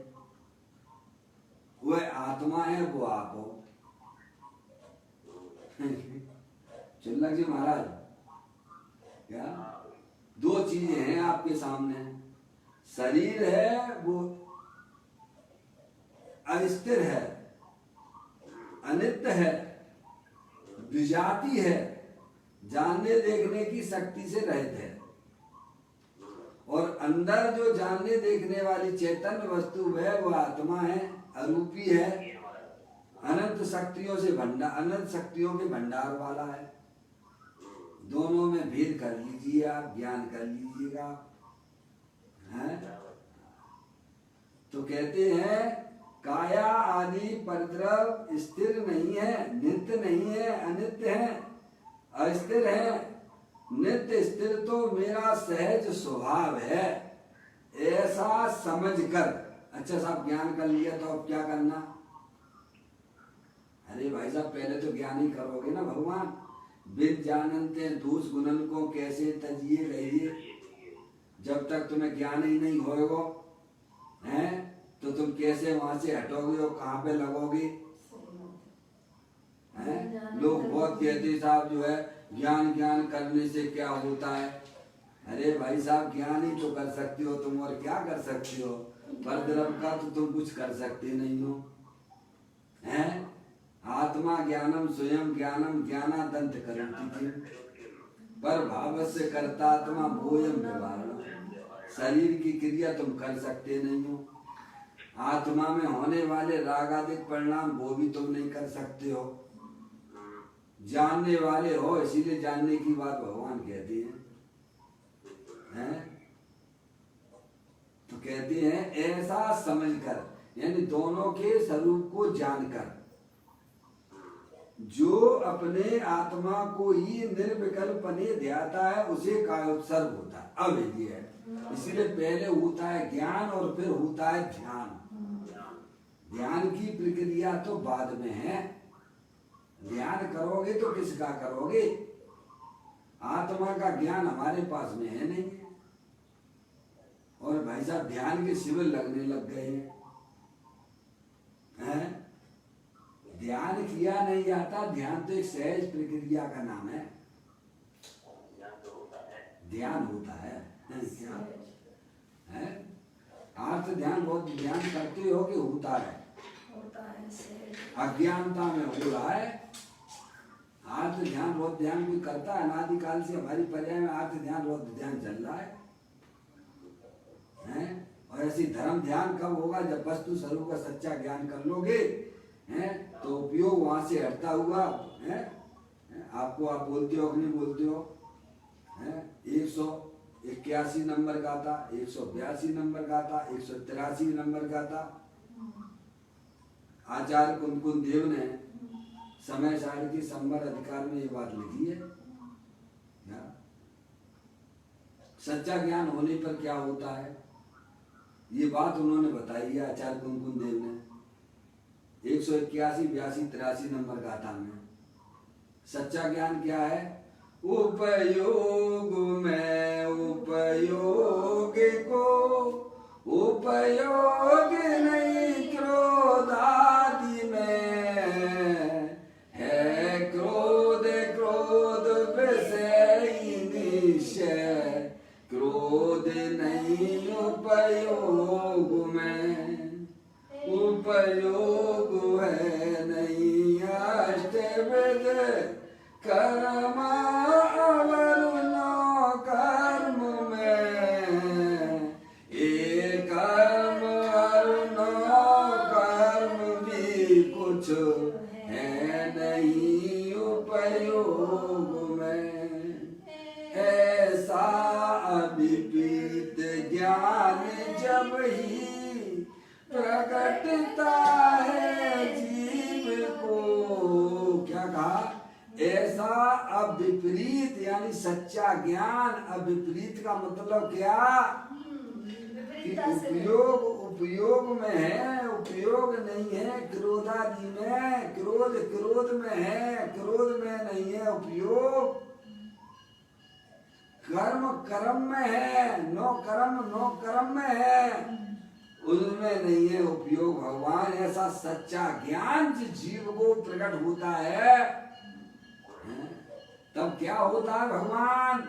वह आत्मा है, वो आप हो। चिल्लक जी महाराज, क्या दो चीजें हैं आपके सामने? शरीर है वो अस्थिर है, अनित्य है, विजाती है, जानने देखने की शक्ति से रहित है। और अंदर जो जानने देखने वाली चैतन्य वस्तु है वो आत्मा है, अरूपी है, अनंत शक्तियों से अनंत शक्तियों के भंडार वाला है। दोनों में भेद कर लीजिए आप, ज्ञान कर लीजिएगा। तो कहते हैं काया आदि परद्रव स्थिर नहीं है, नित्य नहीं है, अनित्य है, अस्थिर है। नित्य स्थिर तो मेरा सहज स्वभाव है, ऐसा समझकर। अच्छा साहब ज्ञान कर लिया तो अब क्या करना? अरे भाई साहब पहले तो ज्ञान ही करोगे ना भगवान। विद जानते दोष गुणन को कैसे तजिए रहिए। जब तक तुम्हें ज्ञान ही नहीं होगा हैं तो तुम कैसे वहां से हटोगे और कहाँ पे लगोगे? हैं लोग बहुत कहते साहब जो है ज्ञान करने से क्या होता है। अरे भाई साहब ज्ञान ही तो कर सकते हो तुम, और क्या कर सकते हो? परद्रव का तो तुम कुछ कर सकते नहीं हो। हैं आत्मा ज्ञानम स्वयं ज्ञानम ज्ञानादंत करती थी, पर भावस्य कर्तात्मा भोयम व्यवहार। शरीर की क्रिया तुम कर सकते नहीं हो। आत्मा में होने वाले रागादिक परिणाम वो भी तुम नहीं कर सकते हो। जानने वाले हो, इसीलिए जानने की बात भगवान कहते हैं। तो कहते हैं ऐसा समझकर, यानी दोनों के स्वरूप को जानकर, जो अपने आत्मा को ही निर्विकल्पने ध्याता है उसे कायोत्सर्ग होता है। अब ये है, इसीलिए पहले होता है ज्ञान और फिर होता है ध्यान। ध्यान की प्रक्रिया तो बाद में है। ध्यान करोगे तो किसका करोगे? आत्मा का ज्ञान हमारे पास में है नहीं। और भाई साहब ध्यान के शिविर लगने लग गए हैं। ध्यान किया नहीं जाता। ध्यान तो एक सहज प्रक्रिया का नाम है। ध्यान होता है अर्थ ध्यान बहुत ध्यान करते हो कि होता है? अज्ञानता में हो रहा है। अर्थ ध्यान बहुत ध्यान भी करता है। अनादिकाल से हमारी पर्याय में अर्थ ध्यान बहुत ध्यान चल रहा है। और ऐसी धर्म ध्यान कब होगा? जब वस्तु स्वरूप का सच्चा ज्ञान कर लोगे, हैं, तो उपयोग वहां से हटता हुआ, हैं, आपको आप बोलते हो कि नहीं बोलते हो, हैं, 181 नंबर का था, 182 नंबर का था, 183 नंबर का था। आचार्य कुंकुन देव ने समय सारणी के संवर अधिकार में ये बात लिखी है। सच्चा ज्ञान होने पर क्या होता है, ये बात उन्होंने बताई है आचार्य कुंकुन देव ने 181, 82, 83 नंबर गाथा में। सच्चा ज्ञान क्या है? उपयोग में उपयोग को उपयोग नहीं क्रोध आदि में है, क्रोध क्रोध विषय निश्चय, क्रोध नहीं उपयोग में, उपयोग है नहीं अष्टविध कर्म अवरुण कर्म में, एक कर्म अरुण कर्म भी कुछ है नहीं उपयोग में। ऐसा अभिप्रीत ज्ञान जब ही प्रकटता है जीव को, क्या कहा? ऐसा अविपरीत यानी सच्चा ज्ञान। अविपरीत का मतलब क्या? कि उपयोग में है, उपयोग नहीं है क्रोधादि में, क्रोध क्रोध में है, क्रोध में नहीं है उपयोग, कर्म कर्म में है, नो कर्म में है, उनमें नहीं है उपयोग। भगवान ऐसा सच्चा ज्ञान जिस जीव को प्रकट होता है, तब क्या होता है भगवान?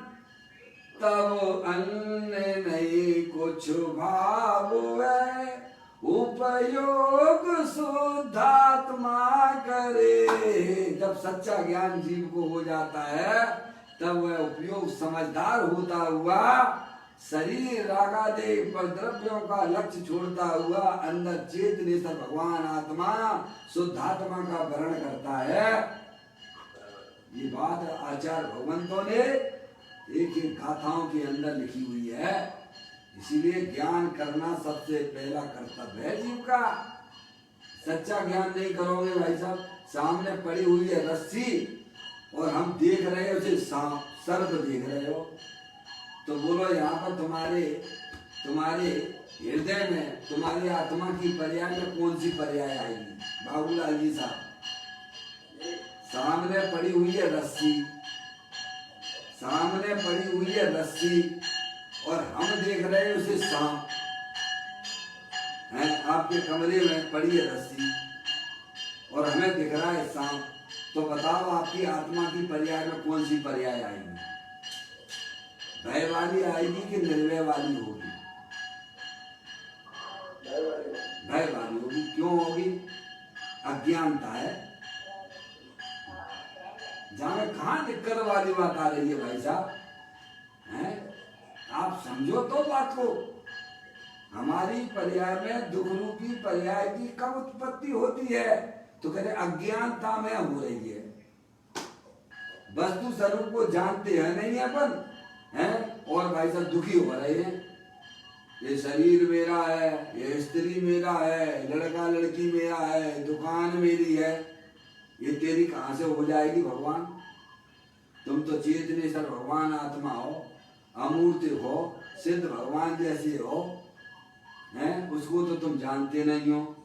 तब अन्य नहीं कुछ भाव है, उपयोग शुद्धात्मा करे। जब सच्चा ज्ञान जीव को हो जाता है, तब वह उपयोग समझदार होता हुआ शरीर रागादेह पर द्रव्यों का लक्ष्य छोड़ता हुआ अंदर चेतनेश्वर भगवान आत्मा शुद्धात्मा का वर्ण करता है। ये बात आचार्य भगवंतों ने एक एक गाथाओं के अंदर लिखी हुई है। इसीलिए ज्ञान करना सबसे पहला कर्तव्य है जीव का। सच्चा ज्ञान नहीं करोगे भाई साहब, सामने पड़ी हुई है रस्सी और हम देख रहे हो उसे सर्प देख रहे हो, तो बोलो यहाँ पर तुम्हारे हृदय में, तुम्हारी आत्मा की पर्याय में कौन सी पर्याय आएगी? बाबूलाल जी साहब, सामने पड़ी हुई है रस्सी, सामने पड़ी हुई है रस्सी और हम देख रहे हैं उसे सांप है। आपके कमरे में पड़ी है रस्सी और हमें दिख रहा है सांप, तो बताओ आपकी आत्मा की पर्याय में कौन सी पर्याय आएगी? भय वाली आएगी कि निर्भय वाली होगी? भय वाली होगी। क्यों होगी? अज्ञानता है। जहां कहाँ दिक्कत वाली बात आ रही है भाई साहब, हैं? आप समझो तो बात को। हमारी पर्याय में दुख रूपी पर्याय की कब उत्पत्ति होती है? तो कहते अज्ञानता में हो रही है। वस्तु स्वरूप को जानते हैं नहीं अपन, हैं? और भाई साहब दुखी हो रहे हैं। ये शरीर मेरा है, ये स्त्री मेरा है, लड़का लड़की मेरा है, दुकान मेरी है। ये तेरी कहाँ से हो जाएगी भगवान? तुम तो चेतनेश्वर भगवान आत्मा हो, अमूर्त हो, सिद्ध भगवान जैसे हो, हैं? उसको तो तुम जानते नहीं हो।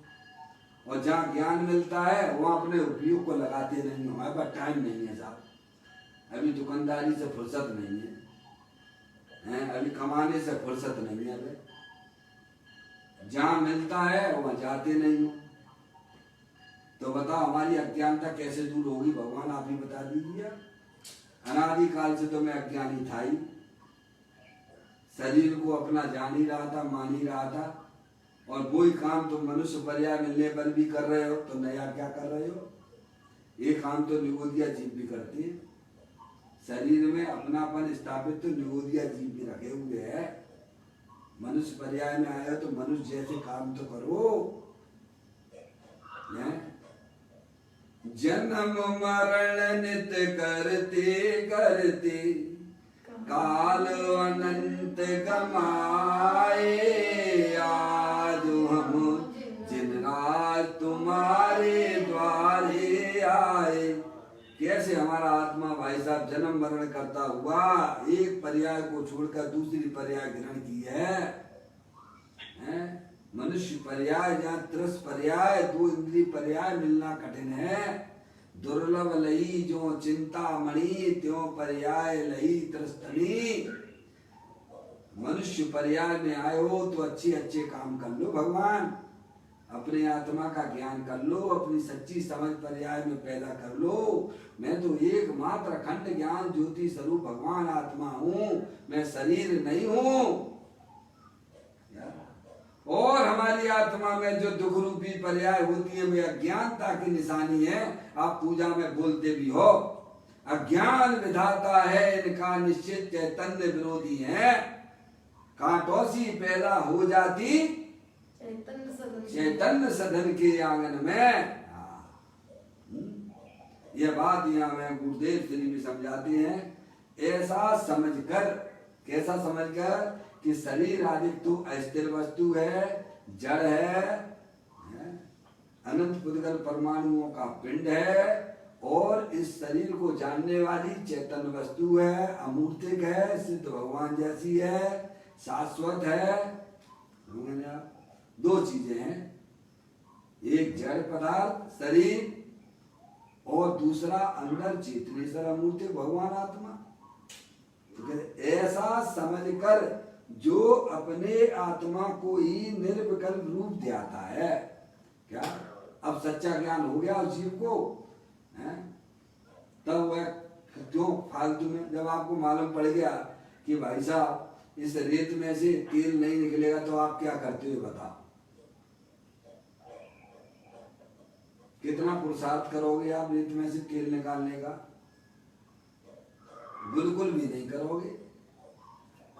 और जहाँ ज्ञान मिलता है वहाँ अपने उपयोग को लगाते नहीं हो। हमारे पास टाइम नहीं है साहब, अभी दुकानदारी से फुर्सत नहीं है, हैं? अभी कमाने से फुर्सत नहीं है। अभी जहाँ मिलता है वहाँ जाते नहीं हो। तो बताओ हमारी अज्ञानता कैसे दूर होगी? भगवान आप ही बता दीजिए। अनादि काल से तो मैं अज्ञानी था ही, शरीर को अपना जान ही रहा था, मान ही रहा था, और वही काम तुम मनुष्य पर्याय मिलने पर भी कर रहे हो। तो नया क्या कर रहे हो? ये काम तो निगोदिया जीव भी करती है। शरीर में अपनापन स्थापित तो निगोदिया जीव भी रखे हुए है, मनुष्य पर्याय में आया तो मनुष्य जैसे काम तो करो। जन्म मरण नित करते करते काल अनंत गमाए, आज हम जिन रात तुम्हारे द्वारे आए। कैसे हमारा आत्मा भाई साहब जन्म मरण करता हुआ एक पर्याय को छोड़कर दूसरी पर्याय ग्रहण की है? मनुष्य पर्याय जहाँ त्रस पर्याय, दो इंद्रिय पर्याय मिलना कठिन है। दुर्लभ लई जो चिंता मणि, त्यों पर्याय लई त्रस्तनी। मनुष्य पर्याय में आए हो तो अच्छे अच्छे काम कर लो भगवान, अपने आत्मा का ज्ञान कर लो, अपनी सच्ची समझ पर्याय में पैदा कर लो। मैं तो एकमात्र अखंड ज्ञान ज्योति स्वरूप भगवान आत्मा हूँ, मैं शरीर नहीं हूँ। और हमारी आत्मा में जो दुख रूपी पर्याय होती है वे अज्ञानता की निशानी है। आप पूजा में बोलते भी हो, अज्ञान विधाता है इनका निश्चित चैतन्य विरोधी है। काटोसी पैदा हो जाती चैतन्य सदन के आंगन में। यह बात यहाँ में गुरुदेव श्री भी समझाते हैं। ऐसा समझकर, कैसा समझकर कि शरीर आदि तो अस्थिर वस्तु है, जड़ है, अनंत पुद्गल परमाणुओं का पिंड है, और इस शरीर को जानने वाली चैतन्य वस्तु है, अमूर्तिक है, सिद्ध भगवान जैसी है, शाश्वत है। दो चीजें हैं, एक जड़ पदार्थ शरीर और दूसरा अंदर चेतनेश्वर अमूर्ति भगवान आत्मा। तो ऐसा समझकर जो अपने आत्मा को ही निर्विकल्प रूप दियाता है, क्या अब सच्चा ज्ञान हो गया उस जीव को, तब वह क्यों फालतू में, जब आपको मालूम पड़ गया कि भाई साहब इस रेत में से तेल नहीं निकलेगा तो आप क्या करते हो बताओ? कितना पुरुषार्थ करोगे आप रेत में से तेल निकालने का? बिल्कुल भी नहीं करोगे।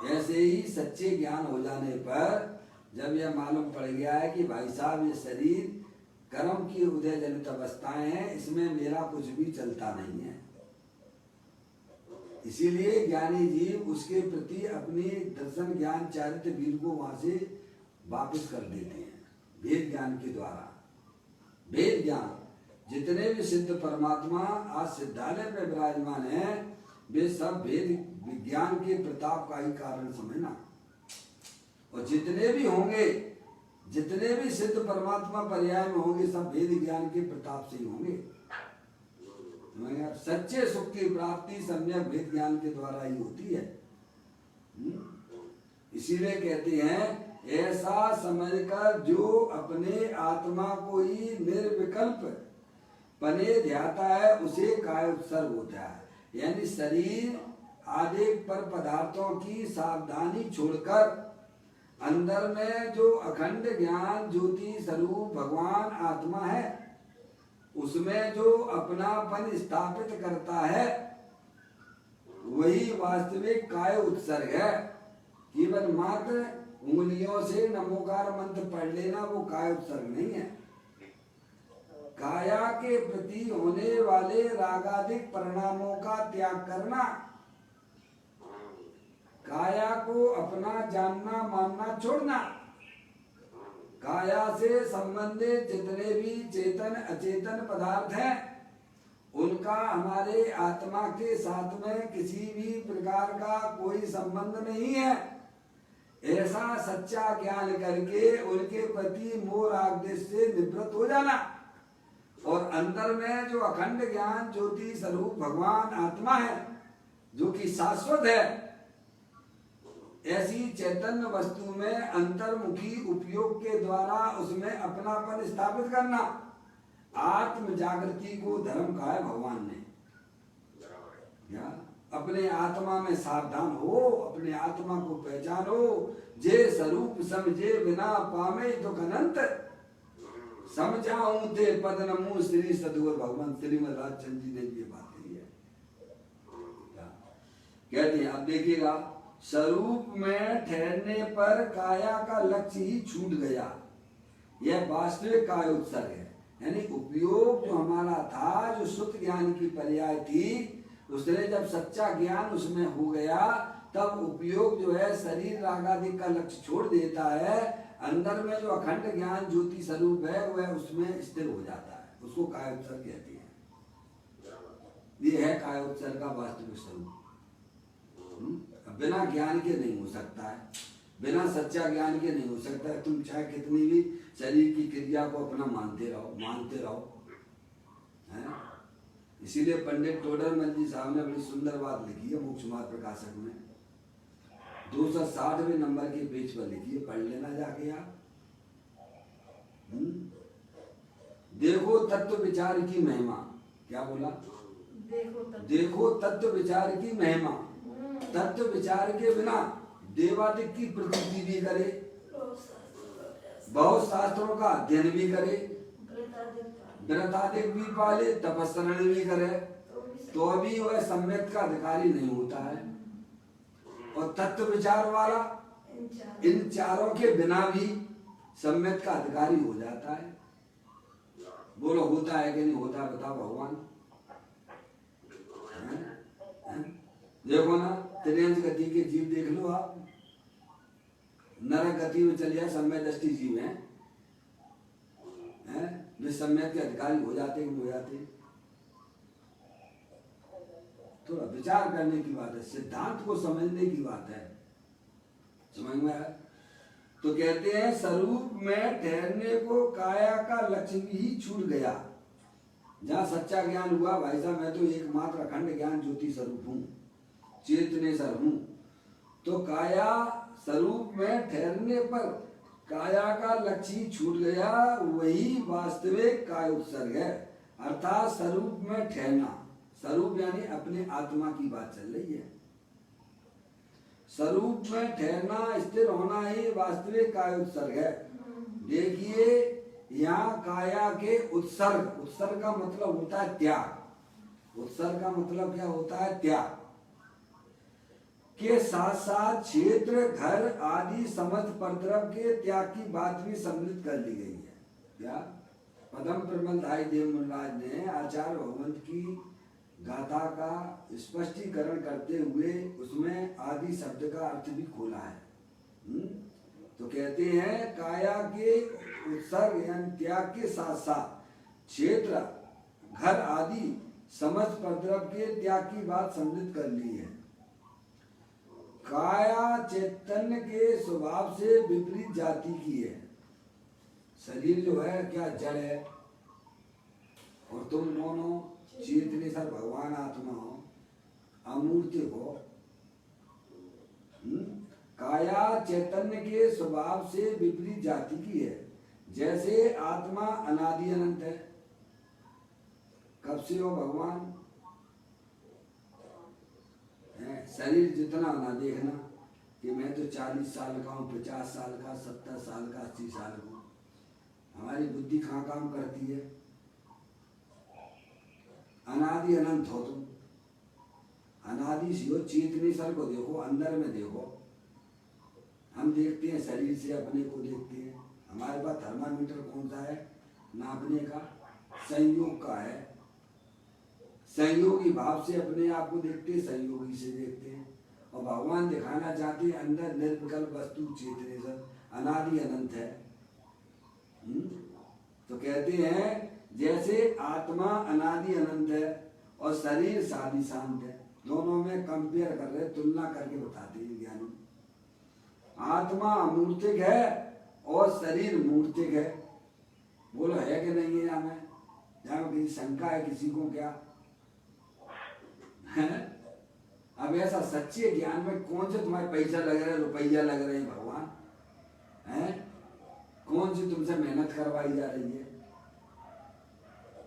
ऐसे ही सच्चे ज्ञान हो जाने पर जब यह मालूम पड़ गया है कि भाई साहब ये शरीर कर्म की उदय जनित अवस्थाएं हैं, इसमें मेरा कुछ भी चलता नहीं है, इसीलिए ज्ञानी जीव उसके प्रति अपनी दर्शन ज्ञान चारित्र वीर को वहां से वापस कर देते हैं वेद ज्ञान के द्वारा। वेद ज्ञान जितने भी सिद्ध परमात्मा आज सिद्धालय में विराजमान हैं, वे सब वेद विज्ञान के प्रताप का ही कारण समझना। और जितने भी होंगे, जितने भी सिद्ध परमात्मा पर्याय में होंगे, सब वेद ज्ञान के प्रताप से ही होंगे। सच्चे सुख की प्राप्ति सम्यक वेद ज्ञान के द्वारा ही होती है। इसीलिए कहते हैं ऐसा समझकर जो अपने आत्मा को ही निर्विकल्प पने ध्याता है उसे काय उत्सर्ग होता है। यानी शरीर आदि पर पदार्थों की सावधानी छोड़कर अंदर में जो अखंड ज्ञान ज्योति स्वरूप भगवान आत्मा है उसमें जो अपनापन स्थापित करता है वही वास्तविक काय उत्सर्ग है। केवल मात्र उंगलियों से नमोकार मंत्र पढ़ लेना वो काय उत्सर्ग नहीं है। काया के प्रति होने वाले रागादिक परिणामों का त्याग करना, काया को अपना जानना मानना छोड़ना, काया से संबंधित जितने भी चेतन अचेतन पदार्थ हैं उनका हमारे आत्मा के साथ में किसी भी प्रकार का कोई संबंध नहीं है। ऐसा सच्चा ज्ञान करके उनके प्रति मोह राग देश से निवृत्त हो जाना और अंदर में जो अखंड ज्ञान ज्योति स्वरूप भगवान आत्मा है जो कि शाश्वत है, ऐसी चैतन्य वस्तु में अंतर्मुखी उपयोग के द्वारा उसमें अपनापन स्थापित करना। आत्म जागृति को धर्म कहा है भगवान ने। क्या अपने आत्मा में सावधान हो, अपने आत्मा को पहचानो। जे स्वरूप समझे बिना पामे तो अनंत समझाऊं ते पद नमो श्री सदगुरु भगवान श्रीमद राजचंद्र जी ने ये बात कही है। कहते हैं आप देखिएगा स्वरूप में ठहरने पर काया का लक्ष्य ही छूट गया। यह वास्तविक कायोत्सर्ग है। यानी उपयोग जो हमारा था, जो शुद्ध ज्ञान की पर्याय थी, उसने जब सच्चा ज्ञान उसमें हो गया तब उपयोग जो है शरीर रागादि का लक्ष्य छोड़ देता है। अंदर में जो अखंड ज्ञान ज्योति स्वरूप है वह उसमें स्थिर हो जाता है। उसको कायोत्सर्ग कहते हैं। ये है कायोत्सर्ग का वास्तविक स्वरूप। बिना ज्ञान के नहीं हो सकता है, बिना सच्चा ज्ञान के नहीं हो सकता है। तुम चाहे कितनी भी शरीर की क्रिया को अपना मानते रहो है। इसीलिए पंडित टोडरमल जी साहब ने बड़ी सुंदर बात लिखी है मोक्ष मार्ग प्रकाशक में, 260वें नंबर के पेज पर लिखी है, पढ़ लेना जाके आप। देखो तत्व विचार की महिमा। क्या बोला? देखो तत्व विचार की महिमा। तत्व विचार के बिना देवादिक की प्रतीति भी करे, बहुत शास्त्रों का अध्ययन भी करे, व्रतादिक भी पाले, तपस्सरण भी करे, तो अभी वह सम्यक का अधिकारी नहीं होता है। और तत्व विचार वाला इन चारों के बिना भी सम्यक का अधिकारी हो जाता है। बोलो होता है कि नहीं होता? बताओ भगवान। देखो ना, त्रियंश गति के जीव देख लो आप, नरक गति में चले जाए, सम्य दृष्टि जीव हैं, वे सम्यक के अधिकारी हो जाते कि हो जाते। थोड़ा विचार करने की बात है, सिद्धांत को समझने की बात है। समझ में आया? तो कहते हैं स्वरूप में ठहरने को काया का लक्ष्य ही छूट गया। जहाँ सच्चा ज्ञान हुआ, भाई साहब मैं तो एकमात्र अखंड ज्ञान ज्योति स्वरूप हूँ, चेतनेश्वर हूँ, तो काया स्वरूप में ठहरने पर काया का लक्ष्य ही छूट गया। वही वास्तविक कायोत्सर्ग है, अर्थात स्वरूप में ठहरना। स्वरूप यानी अपने आत्मा की बात चल रही है। स्वरूप में ठहरना, स्थिर होना ही वास्तविक कायोत्सर्ग है। देखिए यहाँ काया के उत्सर्ग, उत्सर्ग का मतलब होता है त्याग। उत्सर्ग का मतलब क्या होता है? त्याग के साथ साथ क्षेत्र, घर आदि समस्त परद्रव के त्याग की बात भी सम्मिलित कर ली गई है। क्या? पदम प्रबंधाई देव महाराज ने आचार्य भगवंत की गाथा का स्पष्टीकरण करते हुए उसमें आदि शब्द का अर्थ भी खोला है। तो कहते हैं काया के उत्सर्ग यानी त्याग के साथ साथ क्षेत्र, घर आदि समस्त परद्रव के त्याग की बात सम्मिलित कर ली है। काया चैतन्य के स्वभाव से विपरीत जाति की है। शरीर जो है क्या जड़ है, और तुम दोनों चेतनेश्वर भगवान आत्मा हो, अमूर्त हो। काया चैतन्य के स्वभाव से विपरीत जाति की है। जैसे आत्मा अनादि अनंत है। कब से हो भगवान? शरीर जितना ना देखना कि मैं तो 40 साल का हूँ, 50 साल का, 70 साल का, 80 साल का। हमारी बुद्धि कहाँ काम करती है? अनादि अनंत हो तुम, अनादि से हो। चेतनेश्वर को देखो, अंदर में देखो। हम देखते हैं शरीर से अपने को देखते हैं। हमारे पास थर्मामीटर कौन सा है नापने का? संयोग का है। संयोगी भाव से अपने आप को देखते हैं, संयोगी से देखते हैं। और भगवान दिखाना चाहते हैं अंदर निर्विकल्प वस्तु चेतनेश्वर अनादि अनंत है। तो कहते हैं जैसे आत्मा अनादि अनंत है और शरीर सादि शांत है, दोनों में कंपेयर कर रहे, तुलना करके बताते हैं ज्ञानी। आत्मा अमूर्तिक है और शरीर मूर्तिक है। बोलो है कि नहीं है? हमें जहाँ किसी शंका है किसी को क्या है? अब ऐसा सच्चे ज्ञान में कौन से तुम्हारे पैसा लग रहे, रुपया लग रहे हैं भगवान हैं? कौन सी तुमसे मेहनत करवाई जा रही है?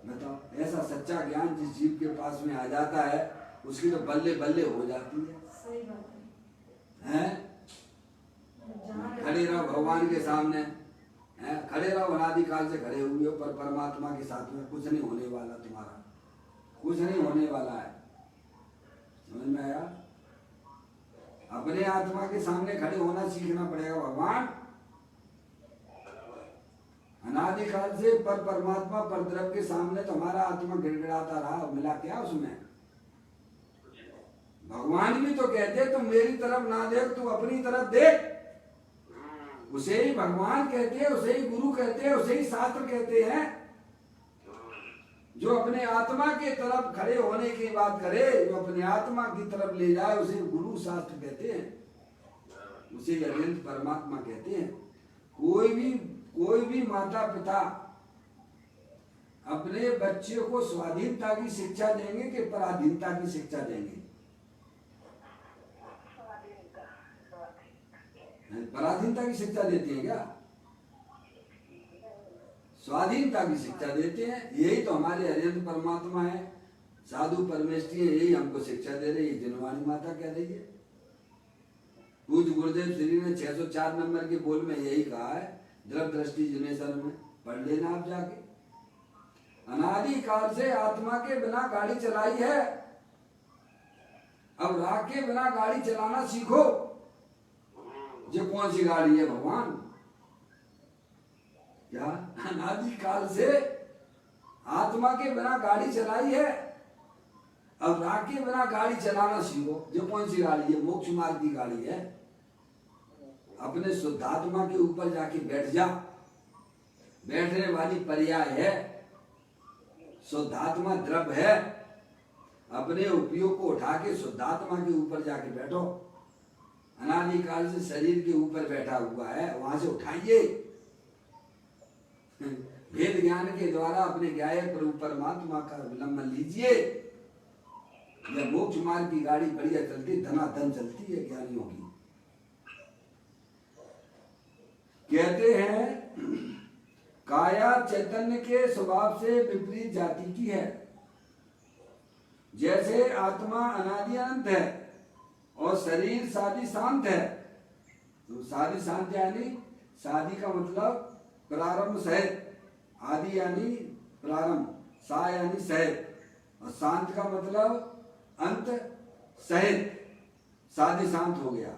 बताओ। ऐसा सच्चा ज्ञान जिस जीव के पास में आ जाता है उसकी तो बल्ले बल्ले हो जाती है। सही बात है? खड़े रहो भगवान के सामने, हैं? खड़े रहो, अनादिकाल से खड़े हुए हो, पर परमात्मा के साथ में कुछ नहीं होने वाला, तुम्हारा कुछ नहीं होने वाला है। समझ में आया? अपने आत्मा के सामने खड़े होना सीखना पड़ेगा। भगवान अनादिकाल से पर परमात्मा पर द्रव्य के सामने तो हमारा आत्मा गिड़गिड़ाता रहा, मिला क्या उसमें? भगवान भी तो कहते तुम मेरी तरफ ना देख, तू अपनी तरफ देख। उसे ही भगवान कहते हैं, उसे ही गुरु कहते हैं, उसे ही शास्त्र कहते हैं। जो अपने आत्मा के तरफ खड़े होने की बात करे, जो अपने आत्मा की तरफ ले जाए, उसे गुरु शास्त्र कहते हैं, उसे अनंत परमात्मा कहते हैं। कोई भी माता पिता अपने बच्चे को स्वाधीनता की शिक्षा देंगे कि पराधीनता की शिक्षा देंगे? पराधीनता की शिक्षा देते हैं क्या? स्वाधीनता की शिक्षा देते हैं। यही तो हमारे हरियंत परमात्मा है, साधु परमेष्ठी है, यही हमको शिक्षा दे रही है। जिनवाणी माता कह रही है। पूज्य गुरुदेव श्री ने 604 नंबर के बोल में यही कहा है, द्रव दृष्टि जिनेश्वर में पढ़ लेना आप जाके। अनादि काल से आत्मा के बिना गाड़ी चलाई है, अब राग के बिना गाड़ी चलाना सीखो। ये कौन सी गाड़ी है भगवान? क्या अनादि काल से आत्मा के बिना गाड़ी चलाई है, अब राग के बिना गाड़ी चलाना सीखो। ये कौन सी गाड़ी है? मोक्ष मार्ग की गाड़ी है। अपने शुद्धात्मा के ऊपर जाके बैठ जा। बैठने वाली पर्याय है, शुद्धात्मा द्रव्य है। अपने उपयोग को उठा के शुद्धात्मा के ऊपर जाके बैठो। अनादिकाल से शरीर के ऊपर बैठा हुआ है, वहां से उठाइए। भेद ज्ञान के द्वारा अपने गायक प्रभु परमात्मा का अवलंबन लीजिए। यह मोक्ष मार्ग की गाड़ी बढ़िया चलती, धनाधन चलती है ज्ञानियों की। कहते हैं काया चैतन्य के स्वभाव से विपरीत जाति की है। जैसे आत्मा अनादि अनंत है और शरीर सादी शांत है। तो सादी शांत यानी, सादी का मतलब प्रारंभ सहित, आदि यानी प्रारंभ, सा यानी सहित, और शांत का मतलब अंत सहित, सादी शांत हो गया।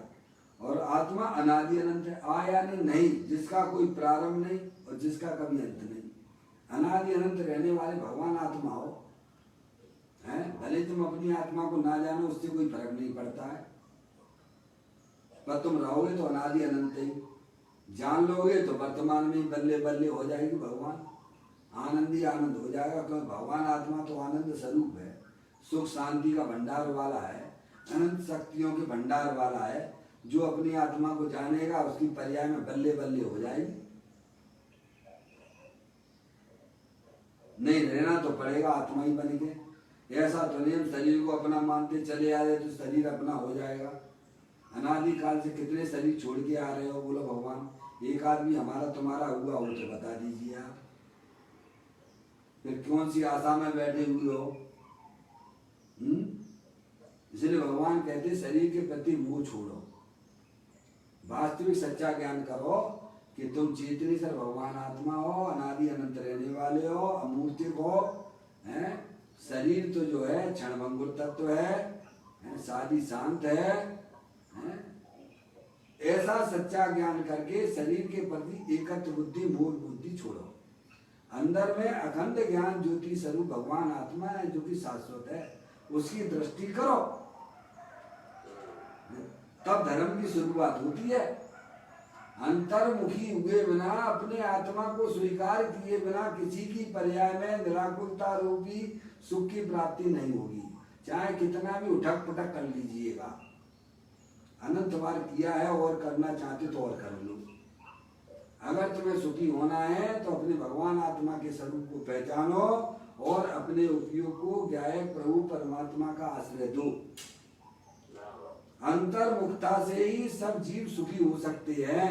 और आत्मा अनादि अनंत है। आ यानी नहीं, जिसका कोई प्रारंभ नहीं और जिसका कभी अंत नहीं। अनादि अनंत रहने वाले भगवान आत्मा हो है। भले तुम अपनी आत्मा को ना जानो, उससे कोई फर्क नहीं पड़ता है, पर तुम रहोगे तो अनादि अनंत ही। जान लोगे तो वर्तमान में ही बल्ले बल्ले हो जाएगी भगवान, आनंद ही आनंद हो जाएगा। क्योंकि भगवान आत्मा तो आनंद स्वरूप है, सुख शांति का भंडार वाला है, अनंत शक्तियों के भंडार वाला है। जो अपनी आत्मा को जानेगा उसकी पर्याय में बल्ले बल्ले हो जाएगी। नहीं रहना तो पड़ेगा, आत्मा ही बन के। ऐसा तो नहीं शरीर को अपना मानते चले आ रहे तो शरीर अपना हो जाएगा। अनादि काल से कितने शरीर छोड़ के आ रहे हो? बोलो भगवान, एक आदमी हमारा तुम्हारा हुआ हो तो बता दीजिए आप। फिर कौन सी आशा में बैठे हुए हो? इसलिए भगवान कहते शरीर के प्रति मोह छोड़ो, वास्तविक सच्चा ज्ञान करो कि तुम चेतनी सर भगवान आत्मा हो, अनादि अनंत रहने वाले हो, अमूर्तिक हो। हैं शरीर तो जो है क्षणभंगुर तत्व है, सादी शांत है। ऐसा सच्चा ज्ञान करके शरीर के प्रति एकत्र बुद्धि, मूल बुद्धि छोड़ो। अंदर में अखंड ज्ञान ज्योति स्वरूप भगवान आत्मा है, जो कि शाश्वत है, उसकी दृष्टि करो, तब धर्म की शुरुआत होती है। अंतर्मुखी हुए बिना, अपने आत्मा को स्वीकार किए बिना किसी की पर्याय में निराकुलता रूपी सुख की प्राप्ति नहीं होगी। चाहे कितना भी उठक पटक कर लीजिएगा, अनंत बार किया है और करना चाहते तो और कर लो। अगर तुम्हें सुखी होना है तो अपने भगवान आत्मा के स्वरूप को पहचानो और अपने उपयोग को गायक प्रभु परमात्मा का आश्रय दो। अंतर्मुखता से ही सब जीव सुखी हो सकते हैं,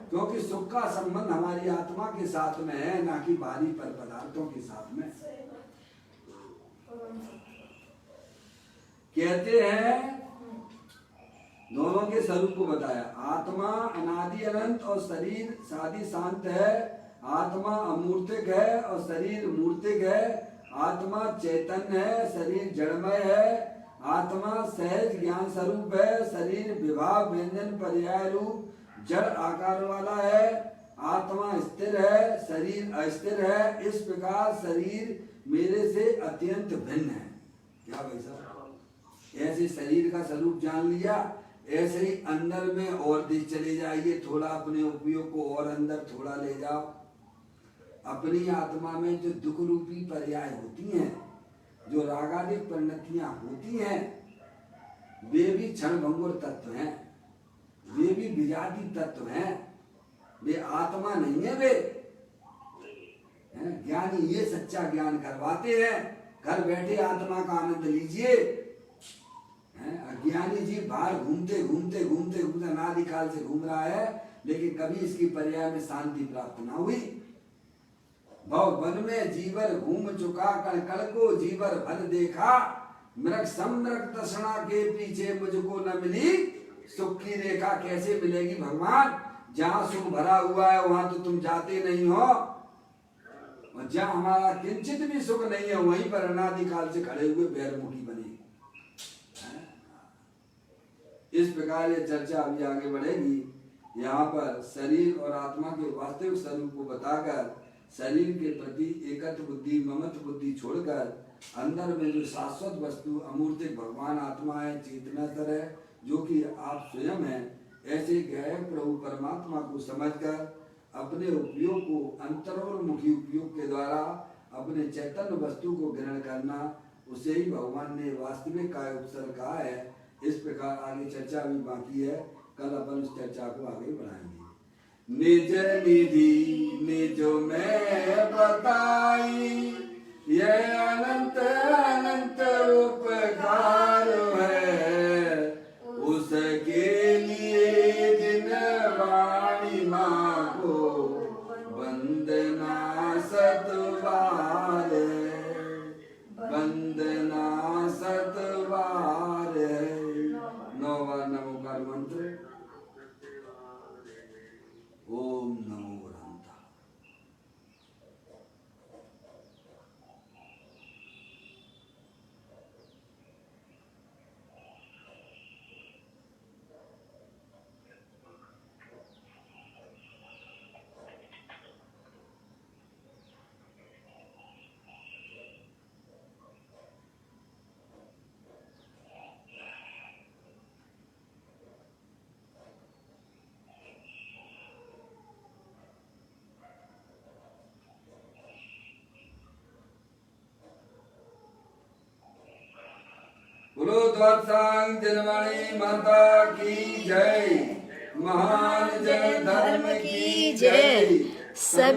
क्योंकि सुख का संबंध हमारी आत्मा के साथ में है, ना कि बाहरी पर पदार्थों के साथ में। कहते हैं दोनों के स्वरूप को बताया। आत्मा अनादि अनंत और शरीर सादी शांत है। आत्मा अमूर्तिक है और शरीर मूर्तिक है। आत्मा चैतन्य है, शरीर जड़मय है। आत्मा सहज ज्ञान स्वरूप है, शरीर विभाव व्यंजन पर्याय रूप जड़ आकार वाला है, आत्मा स्थिर है, शरीर अस्थिर है। इस प्रकार शरीर मेरे से अत्यंत भिन्न है। क्या भाई साहब, ऐसे शरीर का स्वरूप जान लिया, ऐसे ही अंदर में और दिख चले जाइए, थोड़ा अपने उपयोग को और अंदर थोड़ा ले जाओ। अपनी आत्मा में जो दुख रूपी पर्याय होती हैं, जो रागादिक परिणतियां होती हैं, वे भी क्षण भंगुर तत्व हैं, वे भी विजाति तत्व हैं, वे आत्मा नहीं है। वे ज्ञानी ये सच्चा ज्ञान करवाते हैं, घर बैठे आत्मा का आनंद लीजिए। अज्ञानी जी बाहर घूमते घूमते घूमते घूमते अनादिकाल से घूम रहा है, लेकिन कभी इसकी पर्याय में शांति प्राप्त ना हुई। भव वन में जीवर घूम चुका, कण कण को जीवर भर देखा, मृग समृग तृष्णा के पीछे मुझको न मिली सुख की रेखा। कैसे मिलेगी भगवान, जहाँ सुख भरा हुआ है वहां तो तुम जाते नहीं हो, और जहाँ हमारा किंचित भी सुख नहीं है वहीं पर अनादिकाल से खड़े हुए बैरमुखी बने। इस प्रकार ये चर्चा अभी आगे बढ़ेगी। यहाँ पर शरीर और आत्मा के वास्तविक स्वरूप को बताकर शरीर के प्रति एकत्व बुद्धि ममत्व बुद्धि छोड़कर अंदर में जो शाश्वत वस्तु अमूर्तिक भगवान आत्मा है, चेतनास्तर है, जो कि आप स्वयं हैं, ऐसे गहरे प्रभु परमात्मा को समझकर अपने उपयोग को अंतरोन्मुखी उपयोग के द्वारा अपने चैतन्य वस्तु को ग्रहण करना, उसे ही भगवान ने वास्तविक काय उपसर्ग कहा है। इस प्रकार आगे चर्चा भी बाकी है, कल अपन इस चर्चा को आगे बढ़ाएंगे। निज निधि निज में बताई, यह अनंत अनंत उपकार है, उसके लिए जिन वाणी माँ को वंदना सतबार, वंदना सतबार। 9 बार नमोकार मंत्र। ओम नमो अनंता। बोलो द्वादशांग जलवाणी माता की जय, महान जन धर्म की जय। सभी